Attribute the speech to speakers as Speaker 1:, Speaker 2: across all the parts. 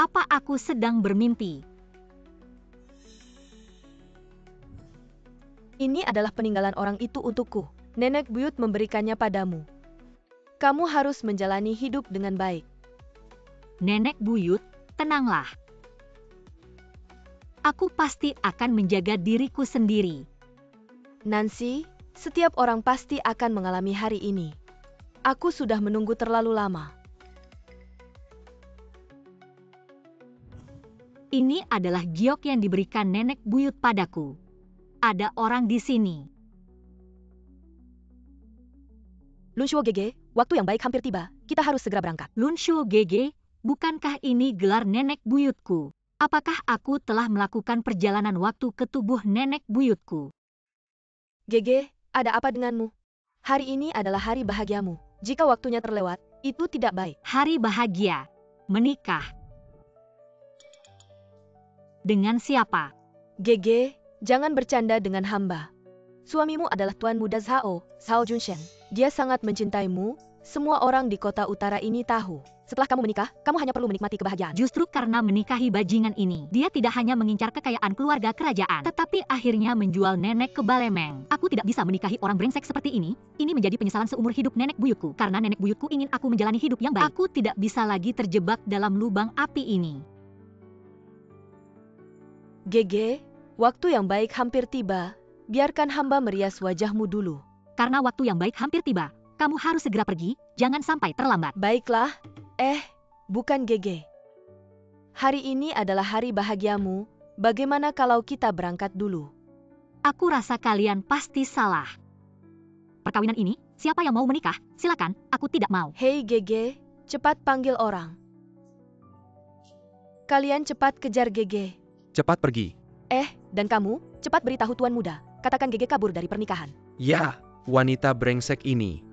Speaker 1: Apa aku sedang bermimpi?
Speaker 2: Ini adalah peninggalan orang itu untukku. Nenek buyut memberikannya padamu. Kamu harus menjalani hidup dengan baik.
Speaker 1: Nenek buyut, tenanglah. Aku pasti akan menjaga diriku sendiri.
Speaker 2: Nancy, setiap orang pasti akan mengalami hari ini. Aku sudah menunggu terlalu lama.
Speaker 1: Ini adalah giok yang diberikan nenek buyut padaku. Ada orang di sini.
Speaker 2: Lunshuo Gege, waktu yang baik hampir tiba. Kita harus segera berangkat.
Speaker 1: Lunshuo Gege, bukankah ini gelar nenek buyutku? Apakah aku telah melakukan perjalanan waktu ke tubuh nenek buyutku?
Speaker 2: Gege, ada apa denganmu? Hari ini adalah hari bahagiamu. Jika waktunya terlewat, itu tidak baik.
Speaker 1: Hari bahagia. Menikah. Dengan siapa?
Speaker 2: Gege, jangan bercanda dengan hamba. Suamimu adalah Tuan Muda Zhao, Zhao Junshen. Dia sangat mencintaimu, semua orang di kota utara ini tahu. Setelah kamu menikah, kamu hanya perlu menikmati kebahagiaan.
Speaker 1: Justru karena menikahi bajingan ini, dia tidak hanya mengincar kekayaan keluarga kerajaan, tetapi akhirnya menjual nenek ke Balemeng. Aku tidak bisa menikahi orang brengsek seperti ini. Ini menjadi penyesalan seumur hidup nenek buyutku. Karena nenek buyutku ingin aku menjalani hidup yang baik. Aku tidak bisa lagi terjebak dalam lubang api ini.
Speaker 2: Gege, waktu yang baik hampir tiba. Biarkan hamba merias wajahmu dulu.
Speaker 1: Karena waktu yang baik hampir tiba, kamu harus segera pergi, jangan sampai terlambat.
Speaker 2: Baiklah. Bukan Gege. Hari ini adalah hari bahagiamu. Bagaimana kalau kita berangkat dulu?
Speaker 1: Aku rasa kalian pasti salah. Perkawinan ini, siapa yang mau menikah? Silakan, aku tidak mau.
Speaker 2: Hei Gege, cepat panggil orang. Kalian cepat kejar Gege.
Speaker 3: Cepat pergi.
Speaker 2: Dan kamu, cepat beritahu Tuan Muda. Katakan Gege kabur dari pernikahan.
Speaker 3: Ya, wanita brengsek ini.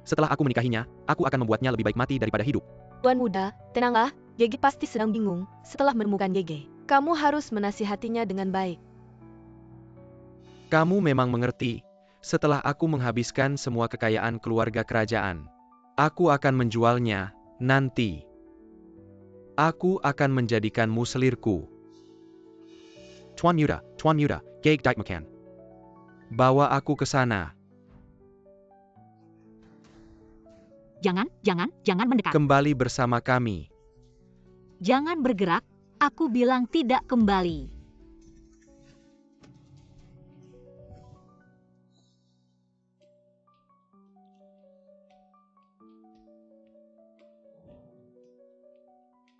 Speaker 3: Setelah aku menikahinya, aku akan membuatnya lebih baik mati daripada hidup.
Speaker 2: Tuan Muda, tenanglah. Gege pasti sedang bingung setelah menemukan Gege. Kamu harus menasihatinya dengan baik.
Speaker 3: Kamu memang mengerti. Setelah aku menghabiskan semua kekayaan keluarga kerajaan, aku akan menjualnya nanti. Aku akan menjadikanmu selirku. Tuan Muda, Gege Daikmakan. Bawa aku ke sana.
Speaker 1: Jangan mendekat.
Speaker 3: Kembali bersama kami.
Speaker 1: Jangan bergerak, aku bilang tidak kembali.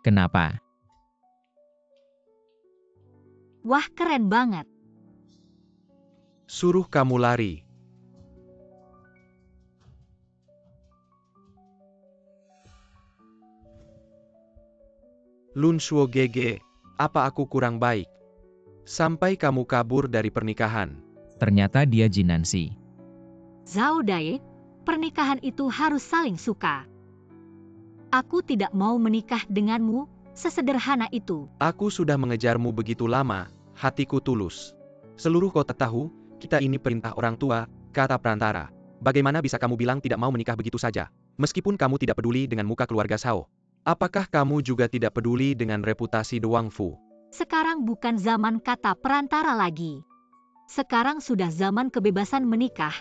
Speaker 4: Kenapa?
Speaker 1: Wah, keren banget.
Speaker 3: Suruh kamu lari. Lunshuo Gege, apa aku kurang baik? Sampai kamu kabur dari pernikahan.
Speaker 4: Ternyata dia Jinansi.
Speaker 1: Zhao Dai, pernikahan itu harus saling suka. Aku tidak mau menikah denganmu, sesederhana itu.
Speaker 3: Aku sudah mengejarmu begitu lama, hatiku tulus. Seluruh kota tahu, kita ini perintah orang tua, kata perantara. Bagaimana bisa kamu bilang tidak mau menikah begitu saja? Meskipun kamu tidak peduli dengan muka keluarga Shao. Apakah kamu juga tidak peduli dengan reputasi Duang Fu?
Speaker 1: Sekarang bukan zaman kata perantara lagi. Sekarang sudah zaman kebebasan menikah.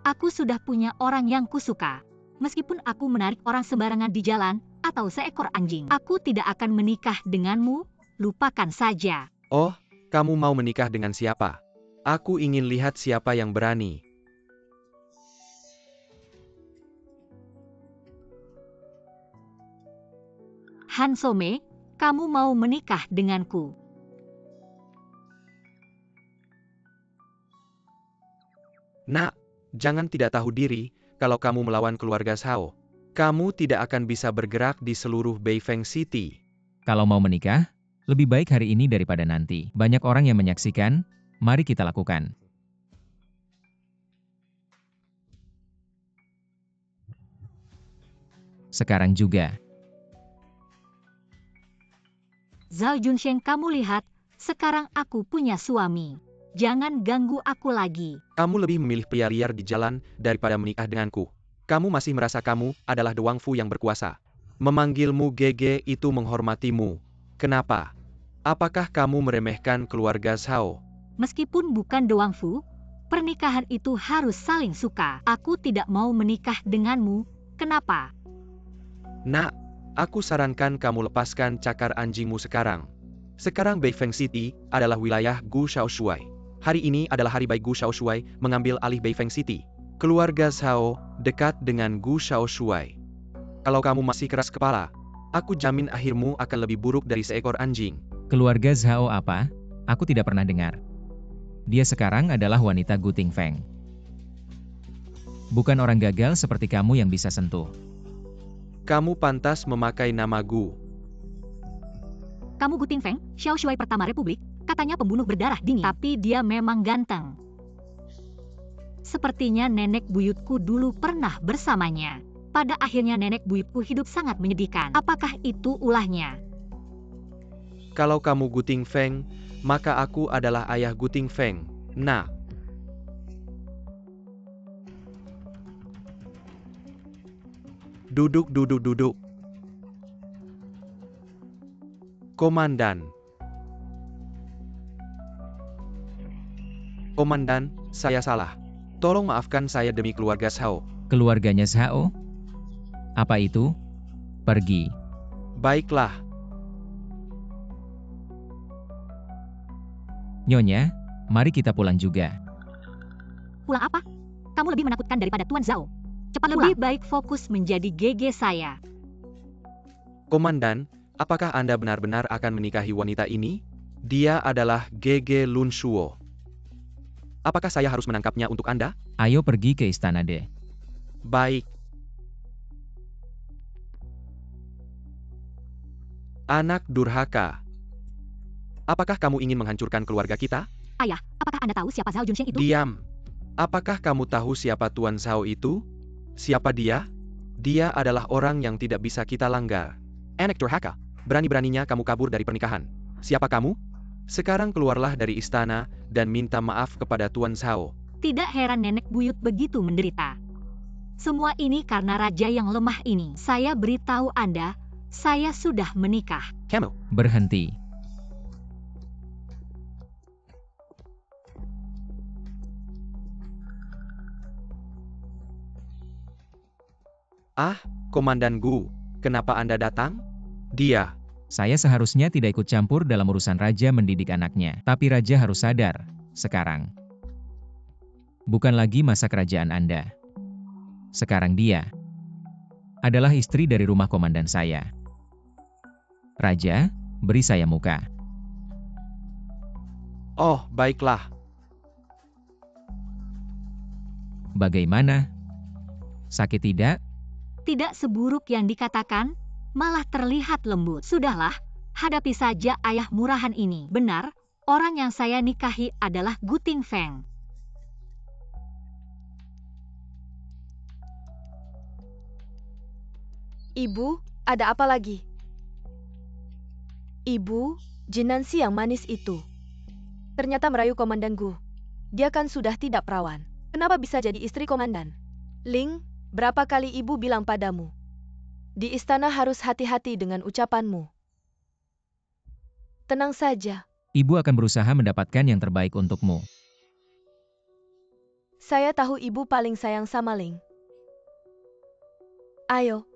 Speaker 1: Aku sudah punya orang yang kusuka. Meskipun aku menarik orang sembarangan di jalan, atau seekor anjing, aku tidak akan menikah denganmu, lupakan saja.
Speaker 3: Oh, kamu mau menikah dengan siapa? Aku ingin lihat siapa yang berani.
Speaker 1: Hansome, kamu mau menikah denganku?
Speaker 3: Nak, jangan tidak tahu diri, kalau kamu melawan keluarga Shao. Kamu tidak akan bisa bergerak di seluruh Beifeng City.
Speaker 4: Kalau mau menikah, lebih baik hari ini daripada nanti. Banyak orang yang menyaksikan, mari kita lakukan. Sekarang juga.
Speaker 1: Zhao Junshen, kamu lihat, sekarang aku punya suami. Jangan ganggu aku lagi.
Speaker 3: Kamu lebih memilih pria liar di jalan daripada menikah denganku. Kamu masih merasa kamu adalah Duang Fu yang berkuasa. Memanggilmu Gege itu menghormatimu. Kenapa? Apakah kamu meremehkan keluarga Zhao?
Speaker 1: Meskipun bukan doang Fu, pernikahan itu harus saling suka. Aku tidak mau menikah denganmu. Kenapa?
Speaker 3: Nak, aku sarankan kamu lepaskan cakar anjingmu sekarang. Sekarang Beifeng City adalah wilayah Gu Shaoshuai. Hari ini adalah hari baik Gu Shaoshuai mengambil alih Beifeng City. Keluarga Zhao dekat dengan Gu Shaoshuai. Kalau kamu masih keras kepala, aku jamin akhirmu akan lebih buruk dari seekor anjing.
Speaker 4: Keluarga Zhao apa? Aku tidak pernah dengar. Dia sekarang adalah wanita Gu Tingfeng. Bukan orang gagal seperti kamu yang bisa sentuh.
Speaker 3: Kamu pantas memakai nama Gu.
Speaker 1: Kamu Gu Tingfeng, Xiao Shuai pertama Republik, katanya pembunuh berdarah dingin. Tapi dia memang ganteng. Sepertinya nenek buyutku dulu pernah bersamanya. Pada akhirnya nenek buyutku hidup sangat menyedihkan. Apakah itu ulahnya?
Speaker 3: Kalau kamu Gu Tingfeng, maka aku adalah ayah Gu Tingfeng. Nah, duduk. Komandan, saya salah. Tolong maafkan saya demi keluarga Zhao.
Speaker 4: Keluarganya Zhao? Apa itu? Pergi.
Speaker 3: Baiklah,
Speaker 4: Nyonya, mari kita pulang juga.
Speaker 1: Pulang apa? Kamu lebih menakutkan daripada Tuan Zhao. Cepat lebih baik fokus menjadi GG saya.
Speaker 3: Komandan, apakah Anda benar-benar akan menikahi wanita ini? Dia adalah Gege Lun Shuo. Apakah saya harus menangkapnya untuk Anda?
Speaker 4: Ayo pergi ke istana deh.
Speaker 3: Baik. Anak durhaka. Apakah kamu ingin menghancurkan keluarga kita?
Speaker 1: Ayah, apakah Anda tahu siapa Zhao Junsheng itu?
Speaker 3: Diam. Apakah kamu tahu siapa Tuan Zhao itu? Siapa dia? Dia adalah orang yang tidak bisa kita langgar. Anak durhaka. Berani-beraninya kamu kabur dari pernikahan. Siapa kamu? Sekarang keluarlah dari istana dan minta maaf kepada Tuan Zhao.
Speaker 1: Tidak heran nenek buyut begitu menderita. Semua ini karena raja yang lemah ini. Saya beritahu Anda, saya sudah menikah.
Speaker 3: Kamu.
Speaker 4: Berhenti.
Speaker 3: Ah, Komandan Gu, kenapa Anda datang? Dia.
Speaker 4: Saya seharusnya tidak ikut campur dalam urusan raja mendidik anaknya. Tapi raja harus sadar, sekarang. Bukan lagi masa kerajaan Anda. Sekarang dia adalah istri dari rumah komandan saya. Raja, beri saya muka.
Speaker 3: Oh, baiklah.
Speaker 4: Bagaimana? Sakit tidak?
Speaker 1: Tidak seburuk yang dikatakan, malah terlihat lembut. Sudahlah, hadapi saja ayah murahan ini. Benar, orang yang saya nikahi adalah Gu Tingfeng.
Speaker 2: Ibu, ada apa lagi? Ibu, Jinansi yang manis itu. Ternyata merayu Komandan Gu. Dia kan sudah tidak perawan. Kenapa bisa jadi istri komandan? Ling, berapa kali ibu bilang padamu? Di istana harus hati-hati dengan ucapanmu. Tenang saja.
Speaker 4: Ibu akan berusaha mendapatkan yang terbaik untukmu.
Speaker 2: Saya tahu ibu paling sayang sama Ling. Ayo.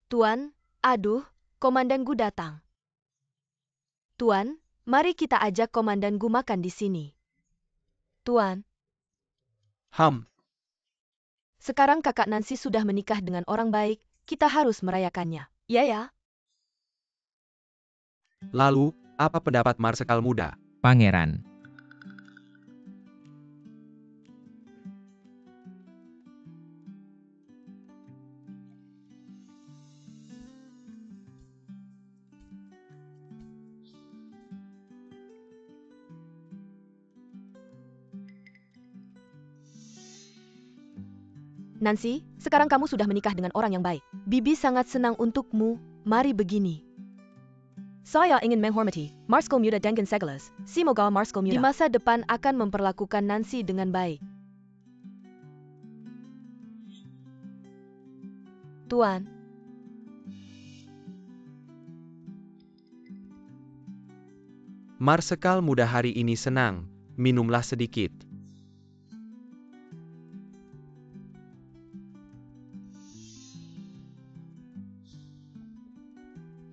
Speaker 2: Tuan, aduh, Komandan Gu datang. Tuan, mari kita ajak Komandan Gu makan di sini. Tuan, sekarang kakak Nancy sudah menikah dengan orang baik, kita harus merayakannya. Ya ya?
Speaker 3: Lalu, apa pendapat Marsekal muda?
Speaker 4: Pangeran.
Speaker 2: Nancy, sekarang kamu sudah menikah dengan orang yang baik. Bibi sangat senang untukmu, mari begini. Saya ingin menghormati Marskal Muda dengan Segelas. Semoga Marskal Muda di masa depan akan memperlakukan Nancy dengan baik. Tuan.
Speaker 3: Marsekal muda hari ini senang, minumlah sedikit.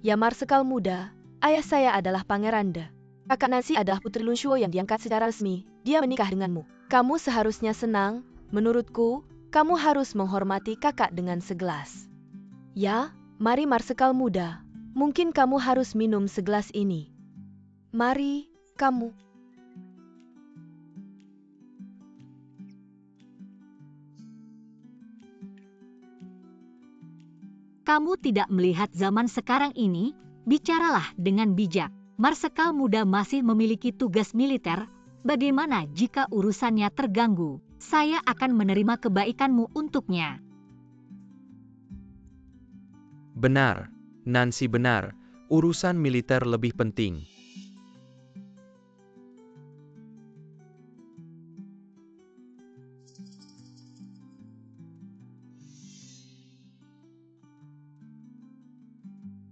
Speaker 2: Ya Marsekal muda, ayah saya adalah Pangeran De. Kakak Nancy adalah putri Lunshuo yang diangkat secara resmi. Dia menikah denganmu. Kamu seharusnya senang. Menurutku, kamu harus menghormati kakak dengan segelas. Ya, mari Marsekal muda. Mungkin kamu harus minum segelas ini. Mari, kamu.
Speaker 1: Kamu tidak melihat zaman sekarang ini? Bicaralah dengan bijak. Marsekal muda masih memiliki tugas militer. Bagaimana jika urusannya terganggu? Saya akan menerima kebaikanmu untuknya.
Speaker 3: Benar, Nancy benar, urusan militer lebih penting.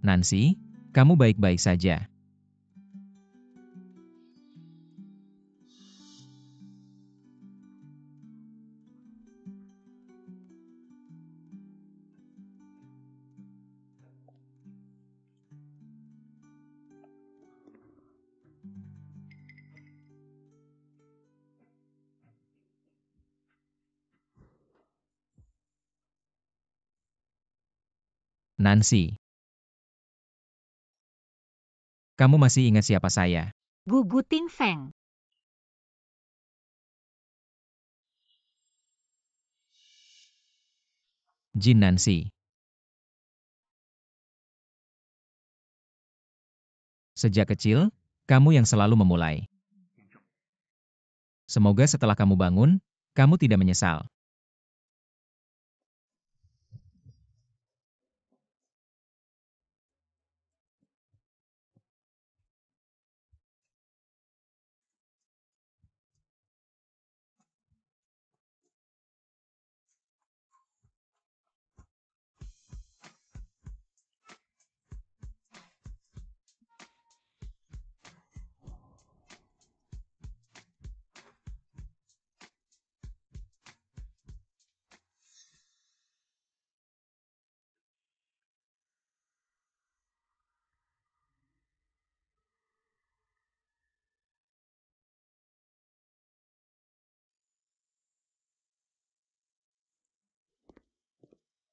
Speaker 4: Nancy, kamu baik-baik saja. Nancy, kamu masih ingat siapa saya?
Speaker 1: Gugu Ting Feng.
Speaker 4: Jin Nancy. Sejak kecil, kamu yang selalu memulai. Semoga setelah kamu bangun, kamu tidak menyesal.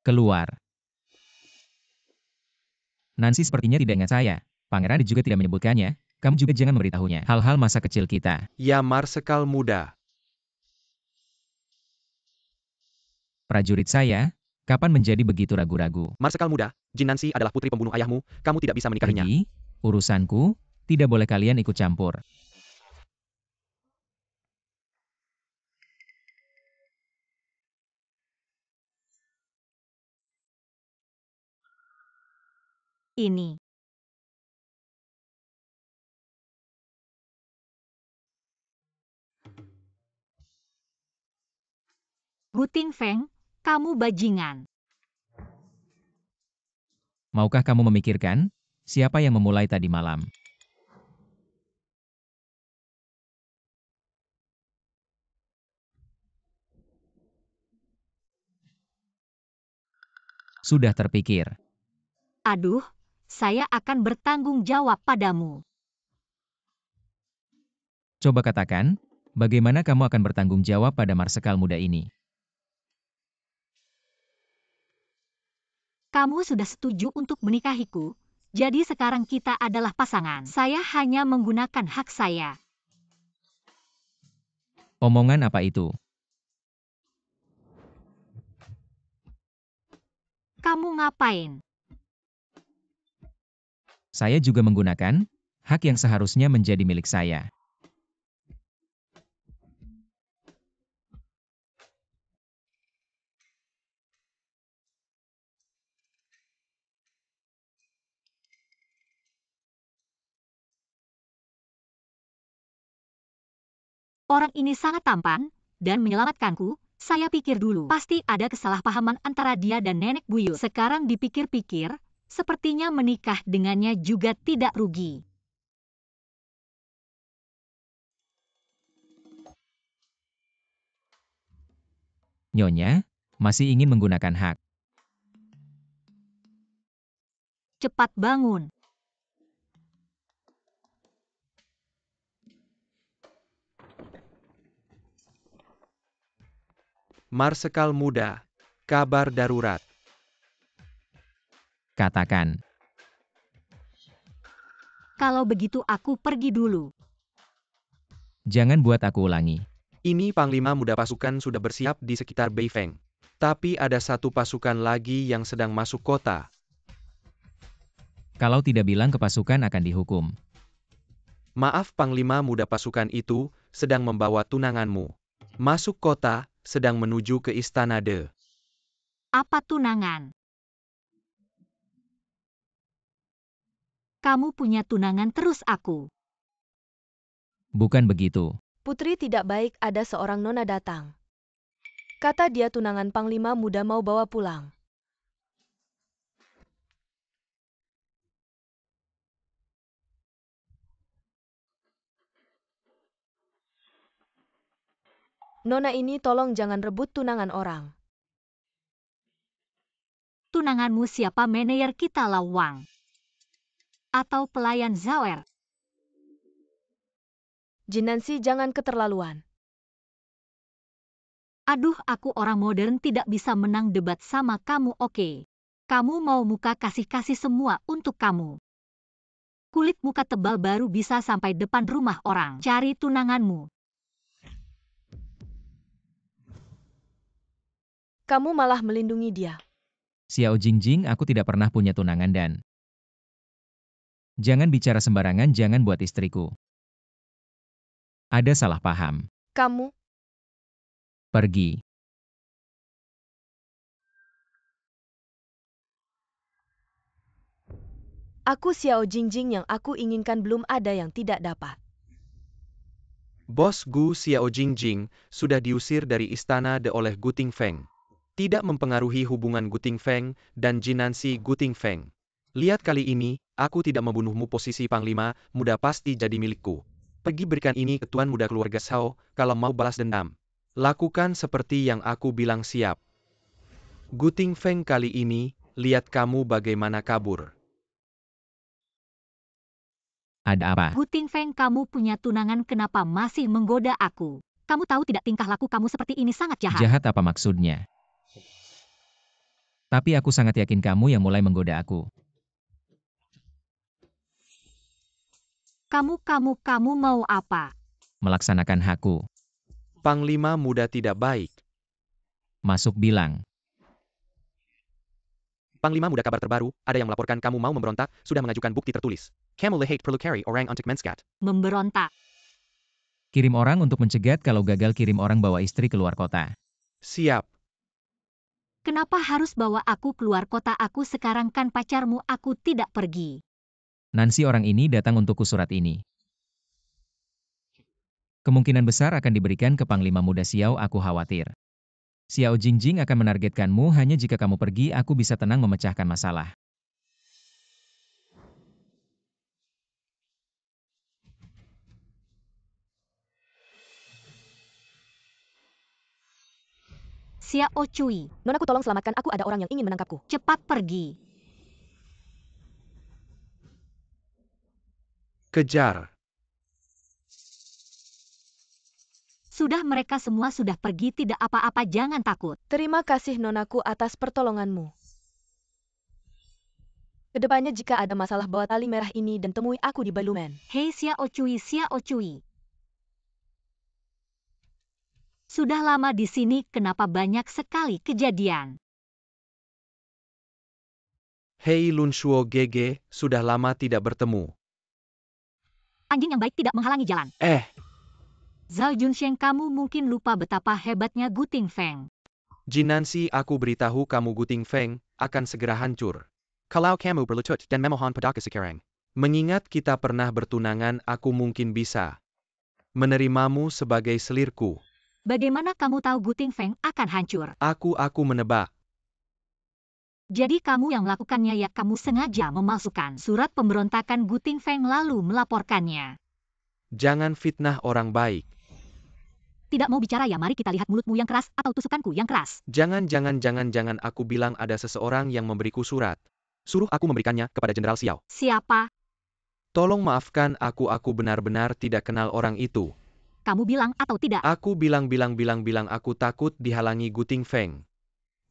Speaker 4: Keluar. Nancy sepertinya tidak ingat saya. Pangeran juga tidak menyebutkannya. Kamu juga jangan memberitahunya hal-hal masa kecil kita.
Speaker 3: Ya Marsekal muda,
Speaker 4: Prajurit saya, kapan menjadi begitu ragu-ragu?
Speaker 3: Marsekal muda, Jin Nancy adalah putri pembunuh ayahmu, kamu tidak bisa menikahinya.
Speaker 4: Pergi, urusanku, tidak boleh kalian ikut campur.
Speaker 1: Ini. Gu Ting Feng, kamu bajingan.
Speaker 4: Maukah kamu memikirkan, siapa yang memulai tadi malam? Sudah terpikir.
Speaker 1: Aduh, saya akan bertanggung jawab padamu.
Speaker 4: Coba katakan, bagaimana kamu akan bertanggung jawab pada Marsekal muda ini?
Speaker 1: Kamu sudah setuju untuk menikahiku, jadi sekarang kita adalah pasangan. Saya hanya menggunakan hak saya.
Speaker 4: Omongan apa itu?
Speaker 1: Kamu ngapain?
Speaker 4: Saya juga menggunakan hak yang seharusnya menjadi milik saya.
Speaker 1: Orang ini sangat tampan dan menyelamatkanku. Saya pikir dulu, pasti ada kesalahpahaman antara dia dan nenek buyut. Sekarang dipikir-pikir, sepertinya menikah dengannya juga tidak rugi.
Speaker 4: Nyonya, masih ingin menggunakan hak.
Speaker 1: Cepat bangun.
Speaker 3: Marsekal muda, kabar darurat.
Speaker 4: Katakan,
Speaker 1: Kalau begitu aku pergi dulu.
Speaker 4: jangan buat aku ulangi.
Speaker 3: Ini Panglima muda pasukan sudah bersiap di sekitar Beifeng. Tapi ada satu pasukan lagi yang sedang masuk kota.
Speaker 4: Kalau tidak bilang ke pasukan akan dihukum.
Speaker 3: Maaf Panglima muda pasukan itu sedang membawa tunanganmu. Masuk kota, sedang menuju ke Istana De.
Speaker 1: Apa tunangan? Kamu punya tunangan terus aku.
Speaker 4: Bukan begitu.
Speaker 2: Putri tidak baik ada seorang nona datang. Kata dia tunangan Panglima muda mau bawa pulang. Nona ini tolong jangan rebut tunangan orang.
Speaker 1: Tunanganmu siapa, manajer kita Lawang? Atau pelayan Zauer?
Speaker 2: Jinansi jangan keterlaluan.
Speaker 1: Aduh, aku orang modern tidak bisa menang debat sama kamu, oke. Kamu mau muka kasih-kasih semua untuk kamu. Kulit muka tebal baru bisa sampai depan rumah orang. Cari tunanganmu.
Speaker 2: Kamu malah melindungi dia.
Speaker 4: Xiao Jingjing, aku tidak pernah punya tunangan dan... Jangan bicara sembarangan, jangan buat istriku. Ada salah paham.
Speaker 2: Kamu,
Speaker 4: Pergi.
Speaker 2: aku Xiao Jingjing yang aku inginkan belum ada yang tidak dapat.
Speaker 3: Bos Gu Xiao Jingjing sudah diusir dari Istana De oleh Gu Tingfeng. Tidak mempengaruhi hubungan Gu Tingfeng dan Jinansi Gu Tingfeng. Lihat kali ini, aku tidak membunuhmu, posisi Panglima muda pasti jadi milikku. Pergi berikan ini ke tuan muda keluarga Shao, kalau mau balas dendam. Lakukan seperti yang aku bilang, siap. Gu Tingfeng kali ini, lihat kamu bagaimana kabur.
Speaker 4: Ada apa?
Speaker 1: Gu Tingfeng, kamu punya tunangan, kenapa masih menggoda aku? Kamu tahu tidak tingkah laku kamu seperti ini sangat jahat.
Speaker 4: Jahat apa maksudnya? Tapi aku sangat yakin kamu yang mulai menggoda aku.
Speaker 1: Kamu mau apa?
Speaker 4: Melaksanakan hakku.
Speaker 3: Panglima muda tidak baik.
Speaker 4: Masuk bilang.
Speaker 3: Panglima muda, kabar terbaru, ada yang melaporkan kamu mau memberontak, sudah mengajukan bukti tertulis. Kamu lihat perlu carry orang untuk menskat.
Speaker 1: Memberontak.
Speaker 4: Kirim orang untuk mencegat, kalau gagal kirim orang bawa istri keluar kota.
Speaker 3: Siap.
Speaker 1: Kenapa harus bawa aku keluar kota? Aku sekarang kan pacarmu, aku tidak pergi.
Speaker 4: Nancy, orang ini datang untukku surat ini. Kemungkinan besar akan diberikan ke Panglima Muda Xiao, aku khawatir. Xiao Jingjing akan menargetkanmu, hanya jika kamu pergi aku bisa tenang memecahkan masalah.
Speaker 1: Xiao Cui,
Speaker 2: Nonaku tolong selamatkan aku, ada orang yang ingin menangkapku.
Speaker 1: cepat pergi.
Speaker 3: Kejar.
Speaker 1: Sudah, mereka semua sudah pergi, tidak apa-apa, jangan takut.
Speaker 2: Terima kasih nonaku atas pertolonganmu. Kedepannya jika ada masalah bawa tali merah ini dan temui aku di Balumen.
Speaker 1: Hei Xiao Cui, Xiao Cui. Sudah lama di sini, kenapa banyak sekali kejadian?
Speaker 3: Hei Lunshuo GG, sudah lama tidak bertemu.
Speaker 1: Anjing yang baik tidak menghalangi jalan. Zhao Junsheng, kamu mungkin lupa betapa hebatnya Gu Tingfeng.
Speaker 3: Jinansi, aku beritahu kamu Gu Tingfeng akan segera hancur. Kalau kamu berlutut dan memohon pada sekarang. Mengingat kita pernah bertunangan, aku mungkin bisa menerimamu sebagai selirku.
Speaker 1: Bagaimana kamu tahu Guting Feng akan hancur?
Speaker 3: Aku menebak.
Speaker 1: Jadi kamu yang melakukannya ya, kamu sengaja memalsukan surat pemberontakan Guting Feng lalu melaporkannya.
Speaker 3: Jangan fitnah orang baik.
Speaker 1: Tidak mau bicara ya, mari kita lihat mulutmu yang keras atau tusukanku yang keras.
Speaker 3: Jangan aku bilang ada seseorang yang memberiku surat. Suruh aku memberikannya kepada Jenderal Xiao.
Speaker 1: Siapa?
Speaker 3: Tolong maafkan aku benar-benar tidak kenal orang itu.
Speaker 1: Kamu bilang atau tidak?
Speaker 3: Aku bilang aku takut dihalangi Guting Feng.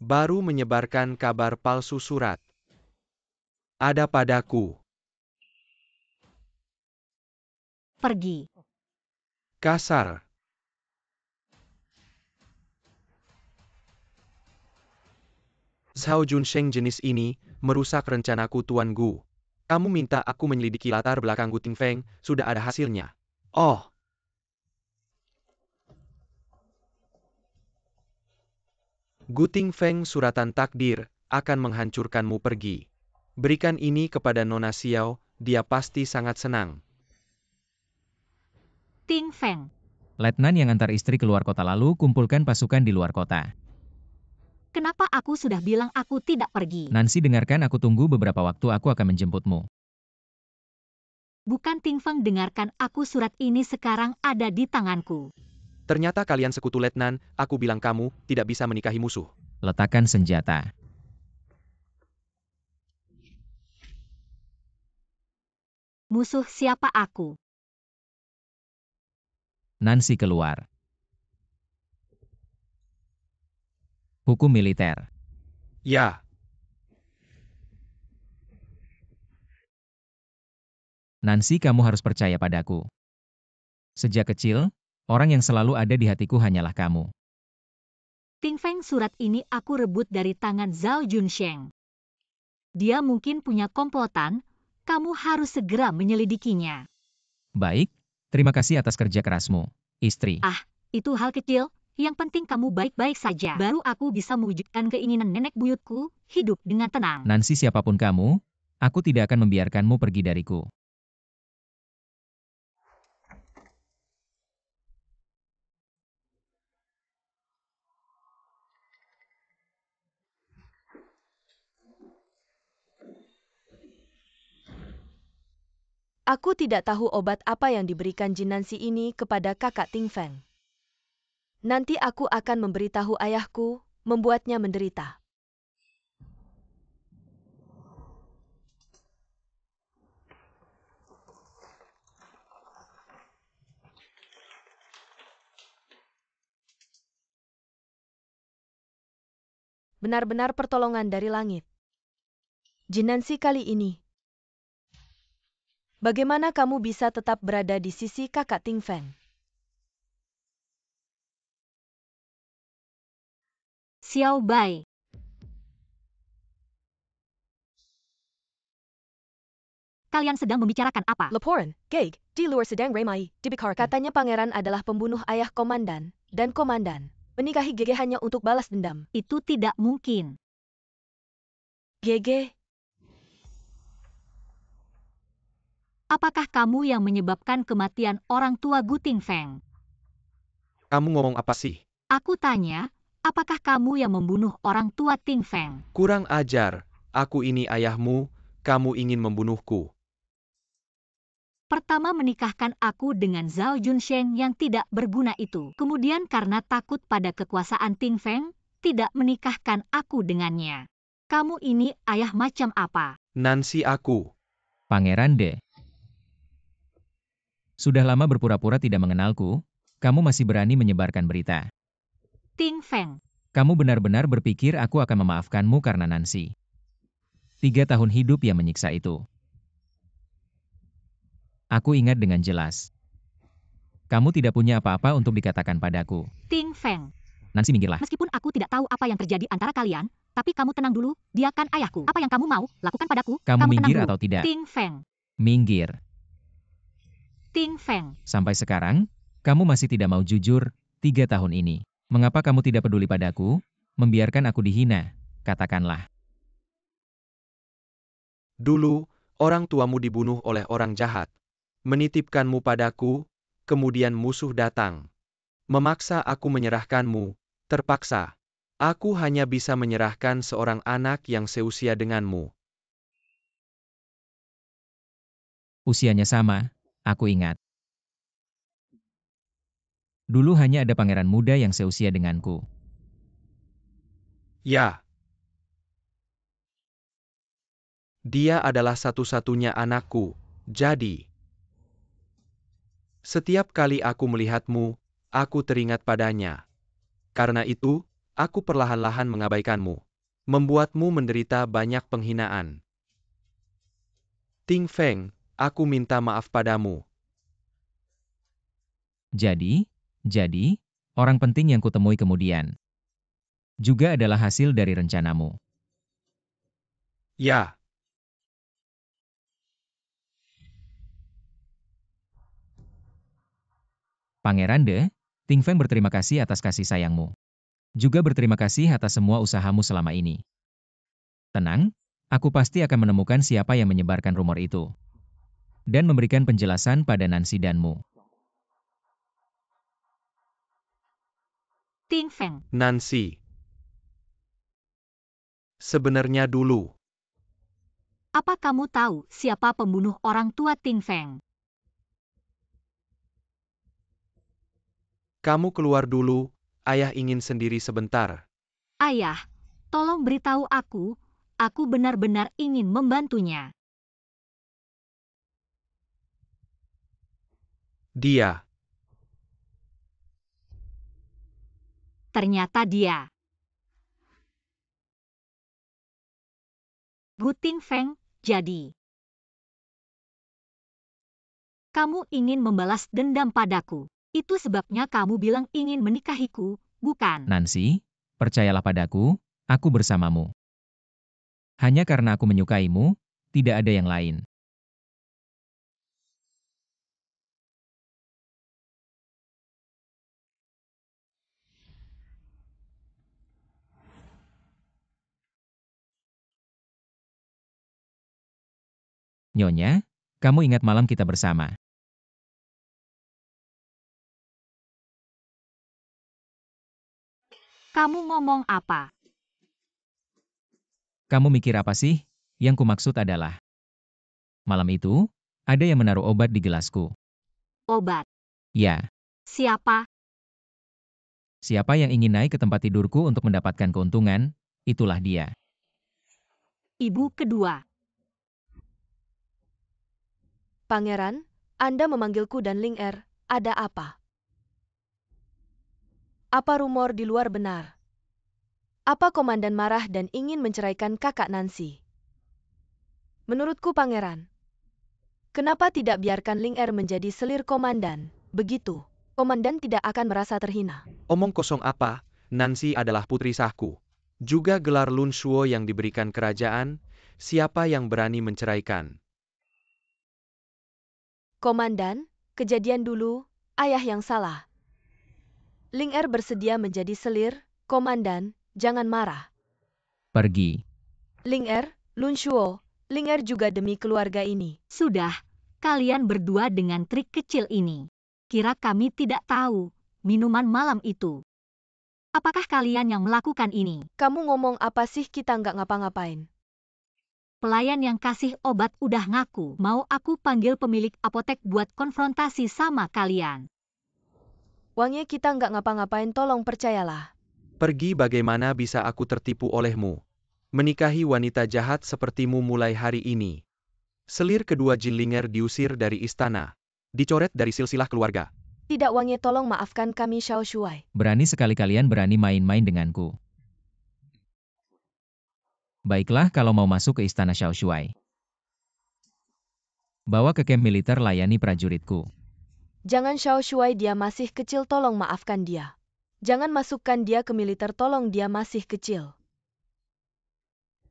Speaker 3: Baru menyebarkan kabar palsu surat. Ada padaku.
Speaker 1: Pergi.
Speaker 3: Kasar. Zhao Junsheng jenis ini merusak rencanaku Tuan Gu. Kamu minta aku menyelidiki latar belakang Guting Feng, sudah ada hasilnya. Oh. Guting Feng suratan takdir akan menghancurkanmu, pergi. Berikan ini kepada Nona Xiao, dia pasti sangat senang.
Speaker 1: Ting Feng.
Speaker 4: Letnan yang antar istri keluar kota lalu kumpulkan pasukan di luar kota.
Speaker 1: Kenapa aku sudah bilang aku tidak pergi?
Speaker 4: Nancy, dengarkan, aku tunggu beberapa waktu, aku akan menjemputmu.
Speaker 1: Bukan Ting Feng, dengarkan aku, surat ini sekarang ada di tanganku.
Speaker 3: Ternyata kalian sekutu, Letnan, aku bilang kamu tidak bisa menikahi musuh.
Speaker 4: Letakkan senjata.
Speaker 1: Musuh siapa aku?
Speaker 4: Nancy keluar. Hukum militer.
Speaker 3: Ya.
Speaker 4: Nancy, kamu harus percaya padaku. Sejak kecil, orang yang selalu ada di hatiku hanyalah kamu.
Speaker 1: Ting Feng, surat ini aku rebut dari tangan Zhao Junsheng. Dia mungkin punya komplotan, kamu harus segera menyelidikinya.
Speaker 4: Baik, terima kasih atas kerja kerasmu, istri.
Speaker 1: Itu hal kecil, yang penting kamu baik-baik saja. Baru aku bisa mewujudkan keinginan nenek buyutku, hidup dengan tenang.
Speaker 4: Nancy, siapapun kamu, aku tidak akan membiarkanmu pergi dariku.
Speaker 2: Aku tidak tahu obat apa yang diberikan Jin Nancy ini kepada kakak Ting Feng. Nanti aku akan memberitahu ayahku, membuatnya menderita. Benar-benar pertolongan dari langit. Jin Nancy, kali ini, bagaimana kamu bisa tetap berada di sisi kakak Ting Feng?
Speaker 1: Xiao Bai. Kalian sedang membicarakan apa?
Speaker 2: Laporan, Gag, di luar sedang ramai, dibicarakan. Katanya pangeran adalah pembunuh ayah komandan, dan komandan menikahi Gege hanya untuk balas dendam.
Speaker 1: Itu tidak mungkin.
Speaker 2: Gege,
Speaker 1: Apakah kamu yang menyebabkan kematian orang tua Guting Feng?
Speaker 3: Kamu ngomong apa sih?
Speaker 1: Aku tanya, apakah kamu yang membunuh orang tua Ting Feng?
Speaker 3: Kurang ajar, aku ini ayahmu, kamu ingin membunuhku.
Speaker 1: Pertama menikahkan aku dengan Zhao Junsheng yang tidak berguna itu. Kemudian karena takut pada kekuasaan Ting Feng, tidak menikahkan aku dengannya. Kamu ini ayah macam apa?
Speaker 3: Nancy, aku.
Speaker 4: Pangeran De. Sudah lama berpura-pura tidak mengenalku, kamu masih berani menyebarkan berita.
Speaker 1: Ting Feng.
Speaker 4: Kamu benar-benar berpikir aku akan memaafkanmu karena Nancy. 3 tahun hidup yang menyiksa itu. Aku ingat dengan jelas. Kamu tidak punya apa-apa untuk dikatakan padaku.
Speaker 1: Ting Feng.
Speaker 4: Nancy, minggirlah.
Speaker 1: Meskipun aku tidak tahu apa yang terjadi antara kalian, tapi kamu tenang dulu, dia kan ayahku. Apa yang kamu mau, lakukan padaku.
Speaker 4: Kamu
Speaker 1: tenang
Speaker 4: minggir
Speaker 1: dulu.
Speaker 4: atau tidak?
Speaker 1: Ting Feng.
Speaker 4: Minggir.
Speaker 1: Ting Feng.
Speaker 4: Sampai sekarang, kamu masih tidak mau jujur, 3 tahun ini. Mengapa kamu tidak peduli padaku, membiarkan aku dihina, katakanlah.
Speaker 3: Dulu, orang tuamu dibunuh oleh orang jahat. Menitipkanmu padaku, kemudian musuh datang. Memaksa aku menyerahkanmu, terpaksa. Aku hanya bisa menyerahkan seorang anak yang seusia denganmu.
Speaker 4: Usianya sama, aku ingat. Dulu hanya ada pangeran muda yang seusia denganku.
Speaker 3: Ya. Dia adalah satu-satunya anakku, jadi setiap kali aku melihatmu, aku teringat padanya. Karena itu, aku perlahan-lahan mengabaikanmu. Membuatmu menderita banyak penghinaan. Ting Feng, aku minta maaf padamu.
Speaker 4: Jadi, orang penting yang kutemui kemudian juga adalah hasil dari rencanamu.
Speaker 3: Ya.
Speaker 4: Pangeran De, Ting Feng berterima kasih atas kasih sayangmu. Juga berterima kasih atas semua usahamu selama ini. Tenang, aku pasti akan menemukan siapa yang menyebarkan rumor itu. Dan memberikan penjelasan pada Nancy danmu.
Speaker 1: Ting Feng,
Speaker 3: Nancy. Sebenarnya dulu,
Speaker 1: apa kamu tahu siapa pembunuh orang tua Ting Feng?
Speaker 3: kamu keluar dulu, ayah ingin sendiri sebentar.
Speaker 1: Ayah, tolong beritahu aku benar-benar ingin membantunya.
Speaker 3: Dia.
Speaker 1: Ternyata dia. Gu Ting Feng, jadi. Kamu ingin membalas dendam padaku. Itu sebabnya kamu bilang ingin menikahiku, bukan?
Speaker 4: Nancy, percayalah padaku, aku bersamamu. Hanya karena aku menyukaimu, tidak ada yang lain. Nyonya, kamu ingat malam kita bersama.
Speaker 1: Kamu ngomong apa?
Speaker 4: Kamu mikir apa sih? Yang kumaksud adalah, malam itu, ada yang menaruh obat di gelasku.
Speaker 1: Obat.
Speaker 4: Ya,
Speaker 1: Siapa?
Speaker 4: siapa yang ingin naik ke tempat tidurku untuk mendapatkan keuntungan, itulah dia.
Speaker 1: Ibu kedua.
Speaker 2: Pangeran, Anda memanggilku dan Ling Er, ada apa? Apa rumor di luar benar? Apa komandan marah dan ingin menceraikan kakak Nancy? Menurutku pangeran, kenapa tidak biarkan Ling Er menjadi selir komandan? Begitu, komandan tidak akan merasa terhina.
Speaker 3: Omong kosong apa, Nancy adalah putri sahku. Juga gelar Lun Shuo yang diberikan kerajaan, siapa yang berani menceraikan?
Speaker 2: Komandan, kejadian dulu, ayah yang salah. Ling Er bersedia menjadi selir, komandan, jangan marah.
Speaker 4: Pergi.
Speaker 2: Ling Er, Lun Shuo, Ling Er juga demi keluarga ini.
Speaker 1: Sudah, kalian berdua dengan trik kecil ini. Kira kami tidak tahu minuman malam itu. Apakah kalian yang melakukan ini?
Speaker 2: Kamu ngomong apa sih, kita nggak ngapa-ngapain?
Speaker 1: Pelayan yang kasih obat udah ngaku. Mau aku panggil pemilik apotek buat konfrontasi sama kalian.
Speaker 2: Wangnya kita nggak ngapa-ngapain, tolong percayalah.
Speaker 3: Pergi, bagaimana bisa aku tertipu olehmu? Menikahi wanita jahat sepertimu mulai hari ini. Selir kedua Jin Linger diusir dari istana. Dicoret dari silsilah keluarga.
Speaker 2: Tidak, Wangnya, tolong maafkan kami, Xiao Shuai.
Speaker 4: Berani sekali kalian berani main-main denganku. Baiklah kalau mau masuk ke istana Xiao Shuai. Bawa ke kamp militer, layani prajuritku.
Speaker 2: Jangan, Xiao Shuai, dia masih kecil, tolong maafkan dia. Jangan masukkan dia ke militer, tolong, dia masih kecil.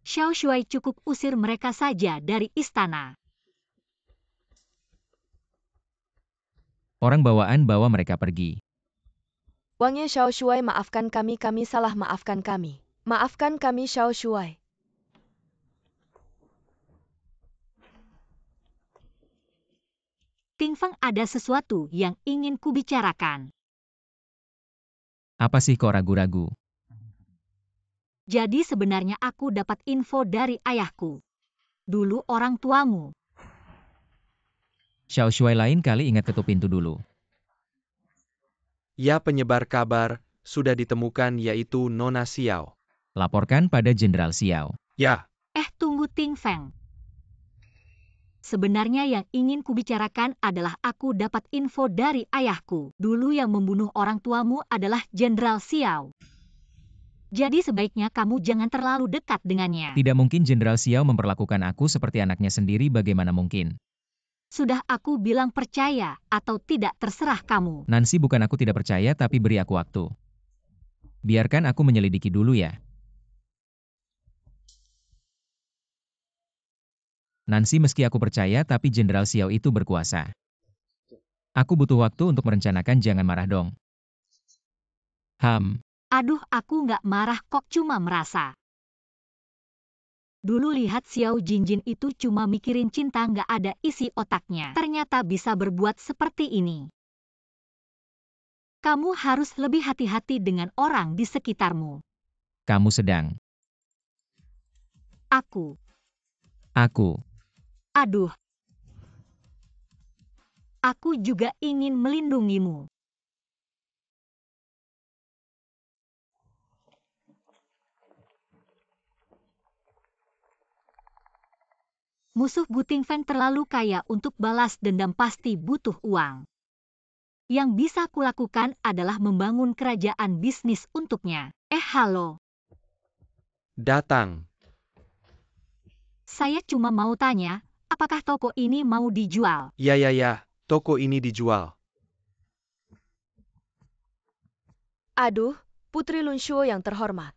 Speaker 1: Xiao Shuai cukup usir mereka saja dari istana.
Speaker 4: Orang bawaan bawa mereka pergi.
Speaker 2: Wangnya, Xiao Shuai, maafkan kami salah, maafkan kami. Maafkan kami, Xiao Shuai.
Speaker 1: Ting Feng, ada sesuatu yang ingin kubicarakan.
Speaker 4: Apa sih kok ragu-ragu?
Speaker 1: Jadi sebenarnya aku dapat info dari ayahku. Dulu orang tuamu.
Speaker 4: Xiao Shuai lain kali ingat ketuk pintu dulu.
Speaker 3: Ya, penyebar kabar sudah ditemukan, yaitu Nona Xiao.
Speaker 4: Laporkan pada Jenderal Xiao.
Speaker 3: Ya,
Speaker 1: Tunggu Ting Feng. Sebenarnya yang ingin kubicarakan adalah aku dapat info dari ayahku. Dulu yang membunuh orang tuamu adalah Jenderal Xiao. Jadi sebaiknya kamu jangan terlalu dekat dengannya.
Speaker 4: Tidak mungkin Jenderal Xiao memperlakukan aku seperti anaknya sendiri, bagaimana mungkin?
Speaker 1: Sudah aku bilang percaya atau tidak terserah kamu.
Speaker 4: Nancy, bukan aku tidak percaya, tapi beri aku waktu. Biarkan aku menyelidiki dulu ya. Nancy, meski aku percaya, tapi Jenderal Xiao itu berkuasa. Aku butuh waktu untuk merencanakan, jangan marah dong.
Speaker 1: Aduh, aku nggak marah kok, cuma merasa. Dulu lihat Xiao Jinjin itu cuma mikirin cinta, nggak ada isi otaknya. Ternyata bisa berbuat seperti ini. Kamu harus lebih hati-hati dengan orang di sekitarmu.
Speaker 4: Kamu sedang.
Speaker 1: Aku. Aduh. Aku juga ingin melindungimu. Musuh Guting Feng terlalu kaya untuk balas dendam, pasti butuh uang. Yang bisa kulakukan adalah membangun kerajaan bisnis untuknya. Halo.
Speaker 3: datang.
Speaker 1: Saya cuma mau tanya, apakah toko ini mau dijual?
Speaker 3: Ya, toko ini dijual.
Speaker 2: Aduh, Putri Lunshuo yang terhormat.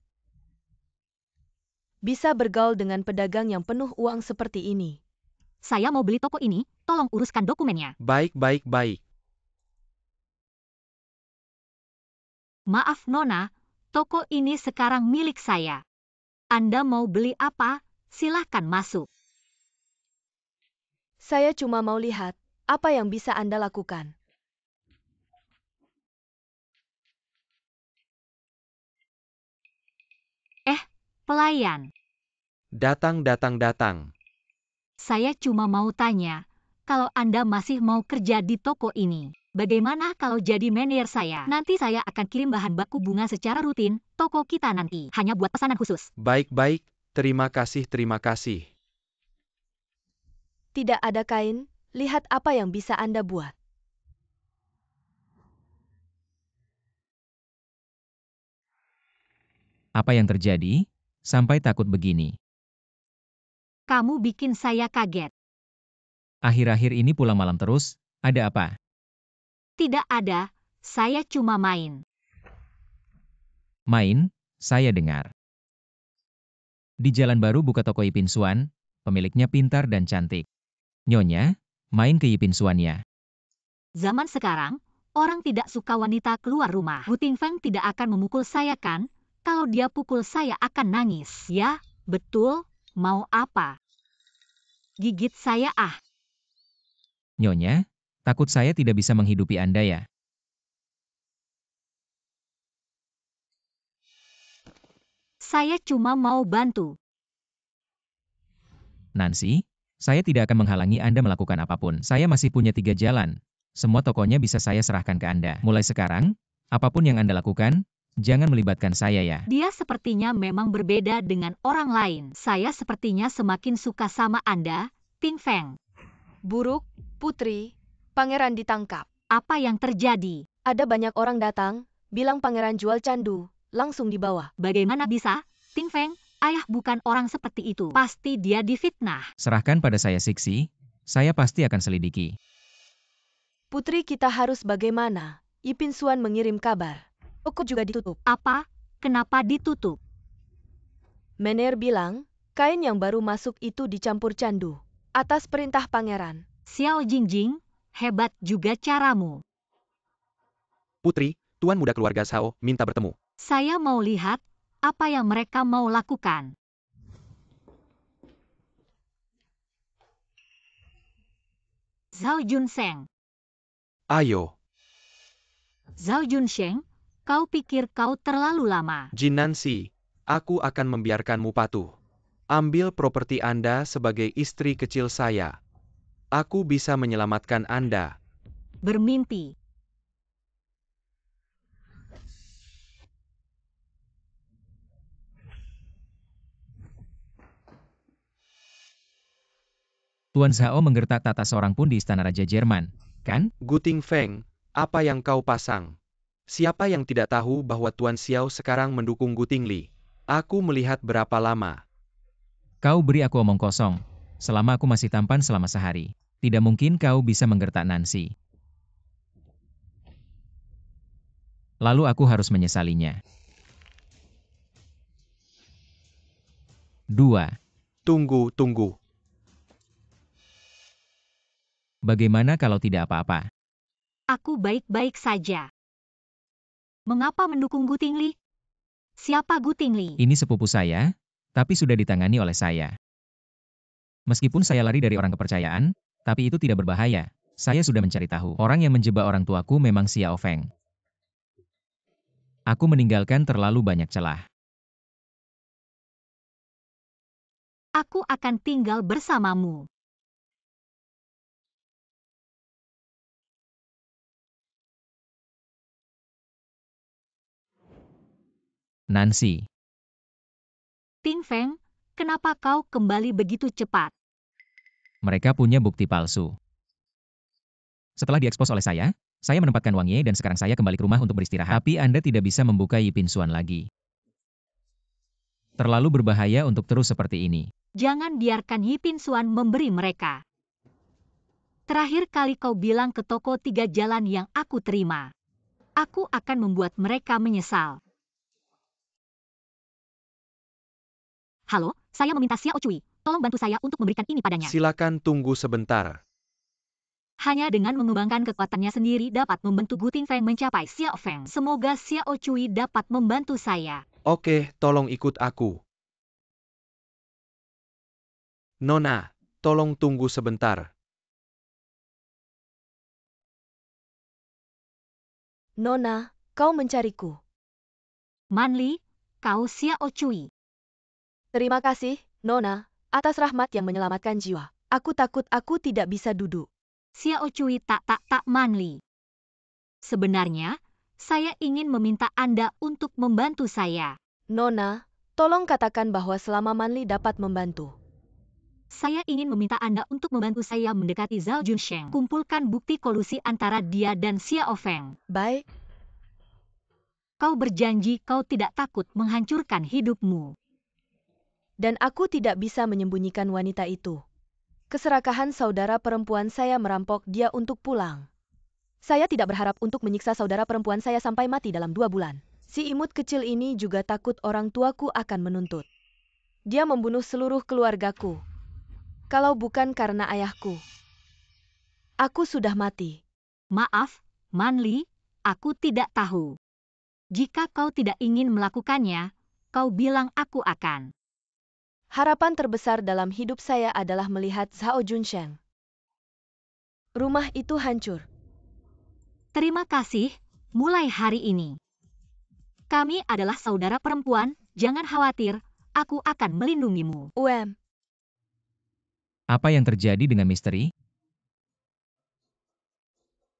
Speaker 2: Bisa bergaul dengan pedagang yang penuh uang seperti ini.
Speaker 1: Saya mau beli toko ini, tolong uruskan dokumennya.
Speaker 3: Baik.
Speaker 1: Maaf Nona, toko ini sekarang milik saya. Anda mau beli apa? Silakan masuk.
Speaker 2: Saya cuma mau lihat apa yang bisa Anda lakukan.
Speaker 1: Pelayan.
Speaker 3: Datang.
Speaker 1: Saya cuma mau tanya, kalau Anda masih mau kerja di toko ini, bagaimana kalau jadi manajer saya? Nanti saya akan kirim bahan baku bunga secara rutin, toko kita nanti, hanya buat pesanan khusus.
Speaker 3: Baik. Terima kasih.
Speaker 2: Tidak ada kain, lihat apa yang bisa Anda buat.
Speaker 4: Apa yang terjadi? Sampai takut begini.
Speaker 1: Kamu bikin saya kaget.
Speaker 4: Akhir-akhir ini pulang malam terus, ada apa?
Speaker 1: Tidak ada, saya cuma main.
Speaker 4: Main? Saya dengar. Di Jalan Baru buka toko Ipin Suan, pemiliknya pintar dan cantik. Nyonya, main ke Ipin Suan ya.
Speaker 1: Zaman sekarang, orang tidak suka wanita keluar rumah. Guting Feng tidak akan memukul saya kan? Kalau dia pukul saya akan nangis. Ya, betul. Mau apa? Gigit saya ah.
Speaker 4: Nyonya, takut saya tidak bisa menghidupi Anda ya.
Speaker 1: Saya cuma mau bantu.
Speaker 4: Nancy, saya tidak akan menghalangi Anda melakukan apapun. Saya masih punya 3 jalan. Semua tokonya bisa saya serahkan ke Anda. Mulai sekarang, apapun yang Anda lakukan, jangan melibatkan saya ya.
Speaker 1: Dia sepertinya memang berbeda dengan orang lain. Saya sepertinya semakin suka sama Anda, Ting Feng.
Speaker 2: Buruk, Putri, Pangeran ditangkap.
Speaker 1: Apa yang terjadi?
Speaker 2: Ada banyak orang datang, bilang Pangeran jual candu, langsung dibawa.
Speaker 1: Bagaimana bisa? Ting Feng, ayah bukan orang seperti itu. Pasti dia difitnah.
Speaker 4: Serahkan pada saya Sixi, saya pasti akan selidiki.
Speaker 2: Putri, kita harus bagaimana? Ipin Suan mengirim kabar. Toko juga ditutup.
Speaker 1: Apa? Kenapa ditutup?
Speaker 2: Mener bilang, kain yang baru masuk itu dicampur candu. Atas perintah pangeran.
Speaker 1: Xiao Jingjing, hebat juga caramu.
Speaker 3: Putri, Tuan Muda keluarga Sao minta bertemu.
Speaker 1: Saya mau lihat apa yang mereka mau lakukan. Zhao Junsheng.
Speaker 3: Ayo.
Speaker 1: Zhao Junsheng, Kau pikir kau terlalu lama.
Speaker 3: Jin Nancy, aku akan membiarkanmu patuh. Ambil properti Anda sebagai istri kecil saya. Aku bisa menyelamatkan Anda.
Speaker 1: Bermimpi.
Speaker 4: Tuan Zhao menggertak tak seorang pun di istana Raja Jerman, kan?
Speaker 3: Guting Feng, apa yang kau pasang? Siapa yang tidak tahu bahwa Tuan Xiao sekarang mendukung Guting Li? Aku melihat berapa lama.
Speaker 4: Kau beri aku omong kosong. Selama aku masih tampan selama sehari, tidak mungkin kau bisa menggertak Nancy. Lalu aku harus menyesalinya. 2.
Speaker 3: Tunggu.
Speaker 4: Bagaimana kalau tidak apa-apa?
Speaker 1: Aku baik-baik saja. Mengapa mendukung Guting Li? Siapa Guting Li?
Speaker 4: Ini sepupu saya, tapi sudah ditangani oleh saya. Meskipun saya lari dari orang kepercayaan, tapi itu tidak berbahaya. Saya sudah mencari tahu. Orang yang menjebak orang tuaku memang Xiao Feng. Aku meninggalkan terlalu banyak celah.
Speaker 1: Aku akan tinggal bersamamu.
Speaker 4: Nancy,
Speaker 1: Ting Feng, kenapa kau kembali begitu cepat?
Speaker 4: mereka punya bukti palsu. Setelah diekspos oleh saya menempatkan Wang Ye dan sekarang saya kembali ke rumah untuk beristirahat. Tapi Anda tidak bisa membuka Yipin Xuan lagi. Terlalu berbahaya untuk terus seperti ini.
Speaker 1: Jangan biarkan Yipin Xuan memberi mereka. Terakhir kali kau bilang ke toko 3 jalan yang aku terima. Aku akan membuat mereka menyesal. Halo, saya meminta Xiao Cui. Tolong bantu saya untuk memberikan ini padanya.
Speaker 3: Silakan tunggu sebentar.
Speaker 1: Hanya dengan mengembangkan kekuatannya sendiri dapat membantu Guting Feng mencapai Xiao Feng. Semoga Xiao Cui dapat membantu saya.
Speaker 3: Oke, tolong ikut aku. Nona, tolong tunggu sebentar.
Speaker 2: Nona, kau mencariku.
Speaker 1: Manli, kau Xiao Cui.
Speaker 2: Terima kasih, Nona, atas rahmat yang menyelamatkan jiwa. Aku takut aku tidak bisa duduk.
Speaker 1: Xiao Cui tak Manli. Sebenarnya, saya ingin meminta Anda untuk membantu saya.
Speaker 2: Nona, tolong katakan bahwa selama Manli dapat membantu.
Speaker 1: Saya ingin meminta Anda untuk membantu saya mendekati Zhao Junsheng. Kumpulkan bukti kolusi antara dia dan Xiao Feng.
Speaker 2: Baik,
Speaker 1: Kau berjanji kau tidak takut menghancurkan hidupmu.
Speaker 2: dan aku tidak bisa menyembunyikan wanita itu. Keserakahan saudara perempuan saya merampok dia untuk pulang. Saya tidak berharap untuk menyiksa saudara perempuan saya sampai mati dalam 2 bulan. Si imut kecil ini juga takut orang tuaku akan menuntut. Dia membunuh seluruh keluargaku. Kalau bukan karena ayahku, aku sudah mati.
Speaker 1: Maaf, Manli, aku tidak tahu. Jika kau tidak ingin melakukannya, kau bilang aku akan.
Speaker 2: Harapan terbesar dalam hidup saya adalah melihat Zhao Junsheng. Rumah itu hancur.
Speaker 1: Terima kasih, mulai hari ini. Kami adalah saudara perempuan, jangan khawatir, aku akan melindungimu.
Speaker 4: Apa yang terjadi dengan misteri?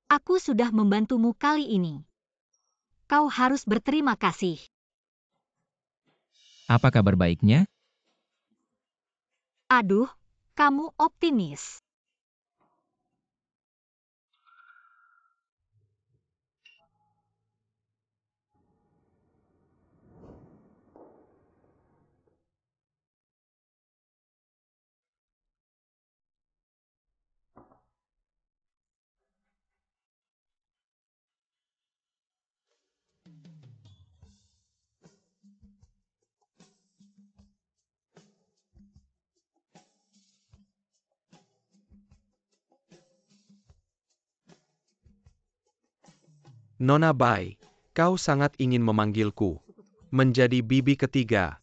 Speaker 1: Aku sudah membantumu kali ini. Kau harus berterima kasih.
Speaker 4: Apa kabar baiknya?
Speaker 1: Aduh, kamu optimis.
Speaker 3: Nona Bai, kau sangat ingin memanggilku. Menjadi bibi ketiga.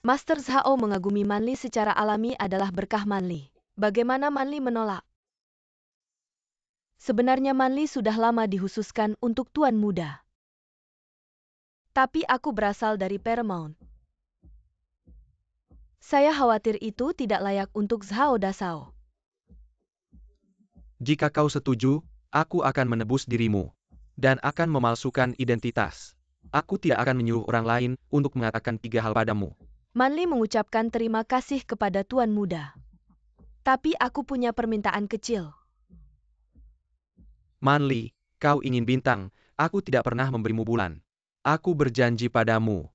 Speaker 2: Master Zhao mengagumi Manli secara alami adalah berkah Manli. Bagaimana Manli menolak? Sebenarnya Manli sudah lama dihususkan untuk Tuan Muda. Tapi aku berasal dari Paramount. Saya khawatir itu tidak layak untuk Zhao Dasao.
Speaker 3: Jika kau setuju, aku akan menebus dirimu. Dan akan memalsukan identitas. Aku tidak akan menyuruh orang lain untuk mengatakan 3 hal padamu.
Speaker 2: Manli mengucapkan terima kasih kepada Tuan Muda. Tapi aku punya permintaan kecil.
Speaker 3: Manli, kau ingin bintang, aku tidak pernah memberimu bulan. Aku berjanji padamu.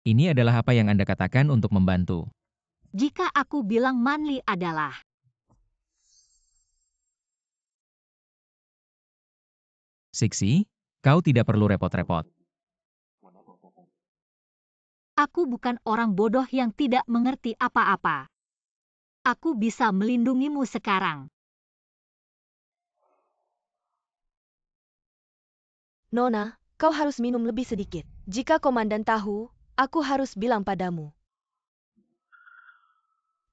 Speaker 4: Ini adalah apa yang Anda katakan untuk membantu.
Speaker 1: Jika aku bilang Manli adalah
Speaker 4: Sixi, kau tidak perlu repot-repot.
Speaker 1: aku bukan orang bodoh yang tidak mengerti apa-apa. Aku bisa melindungimu sekarang.
Speaker 2: Nona, kau harus minum lebih sedikit. Jika komandan tahu, aku harus bilang padamu.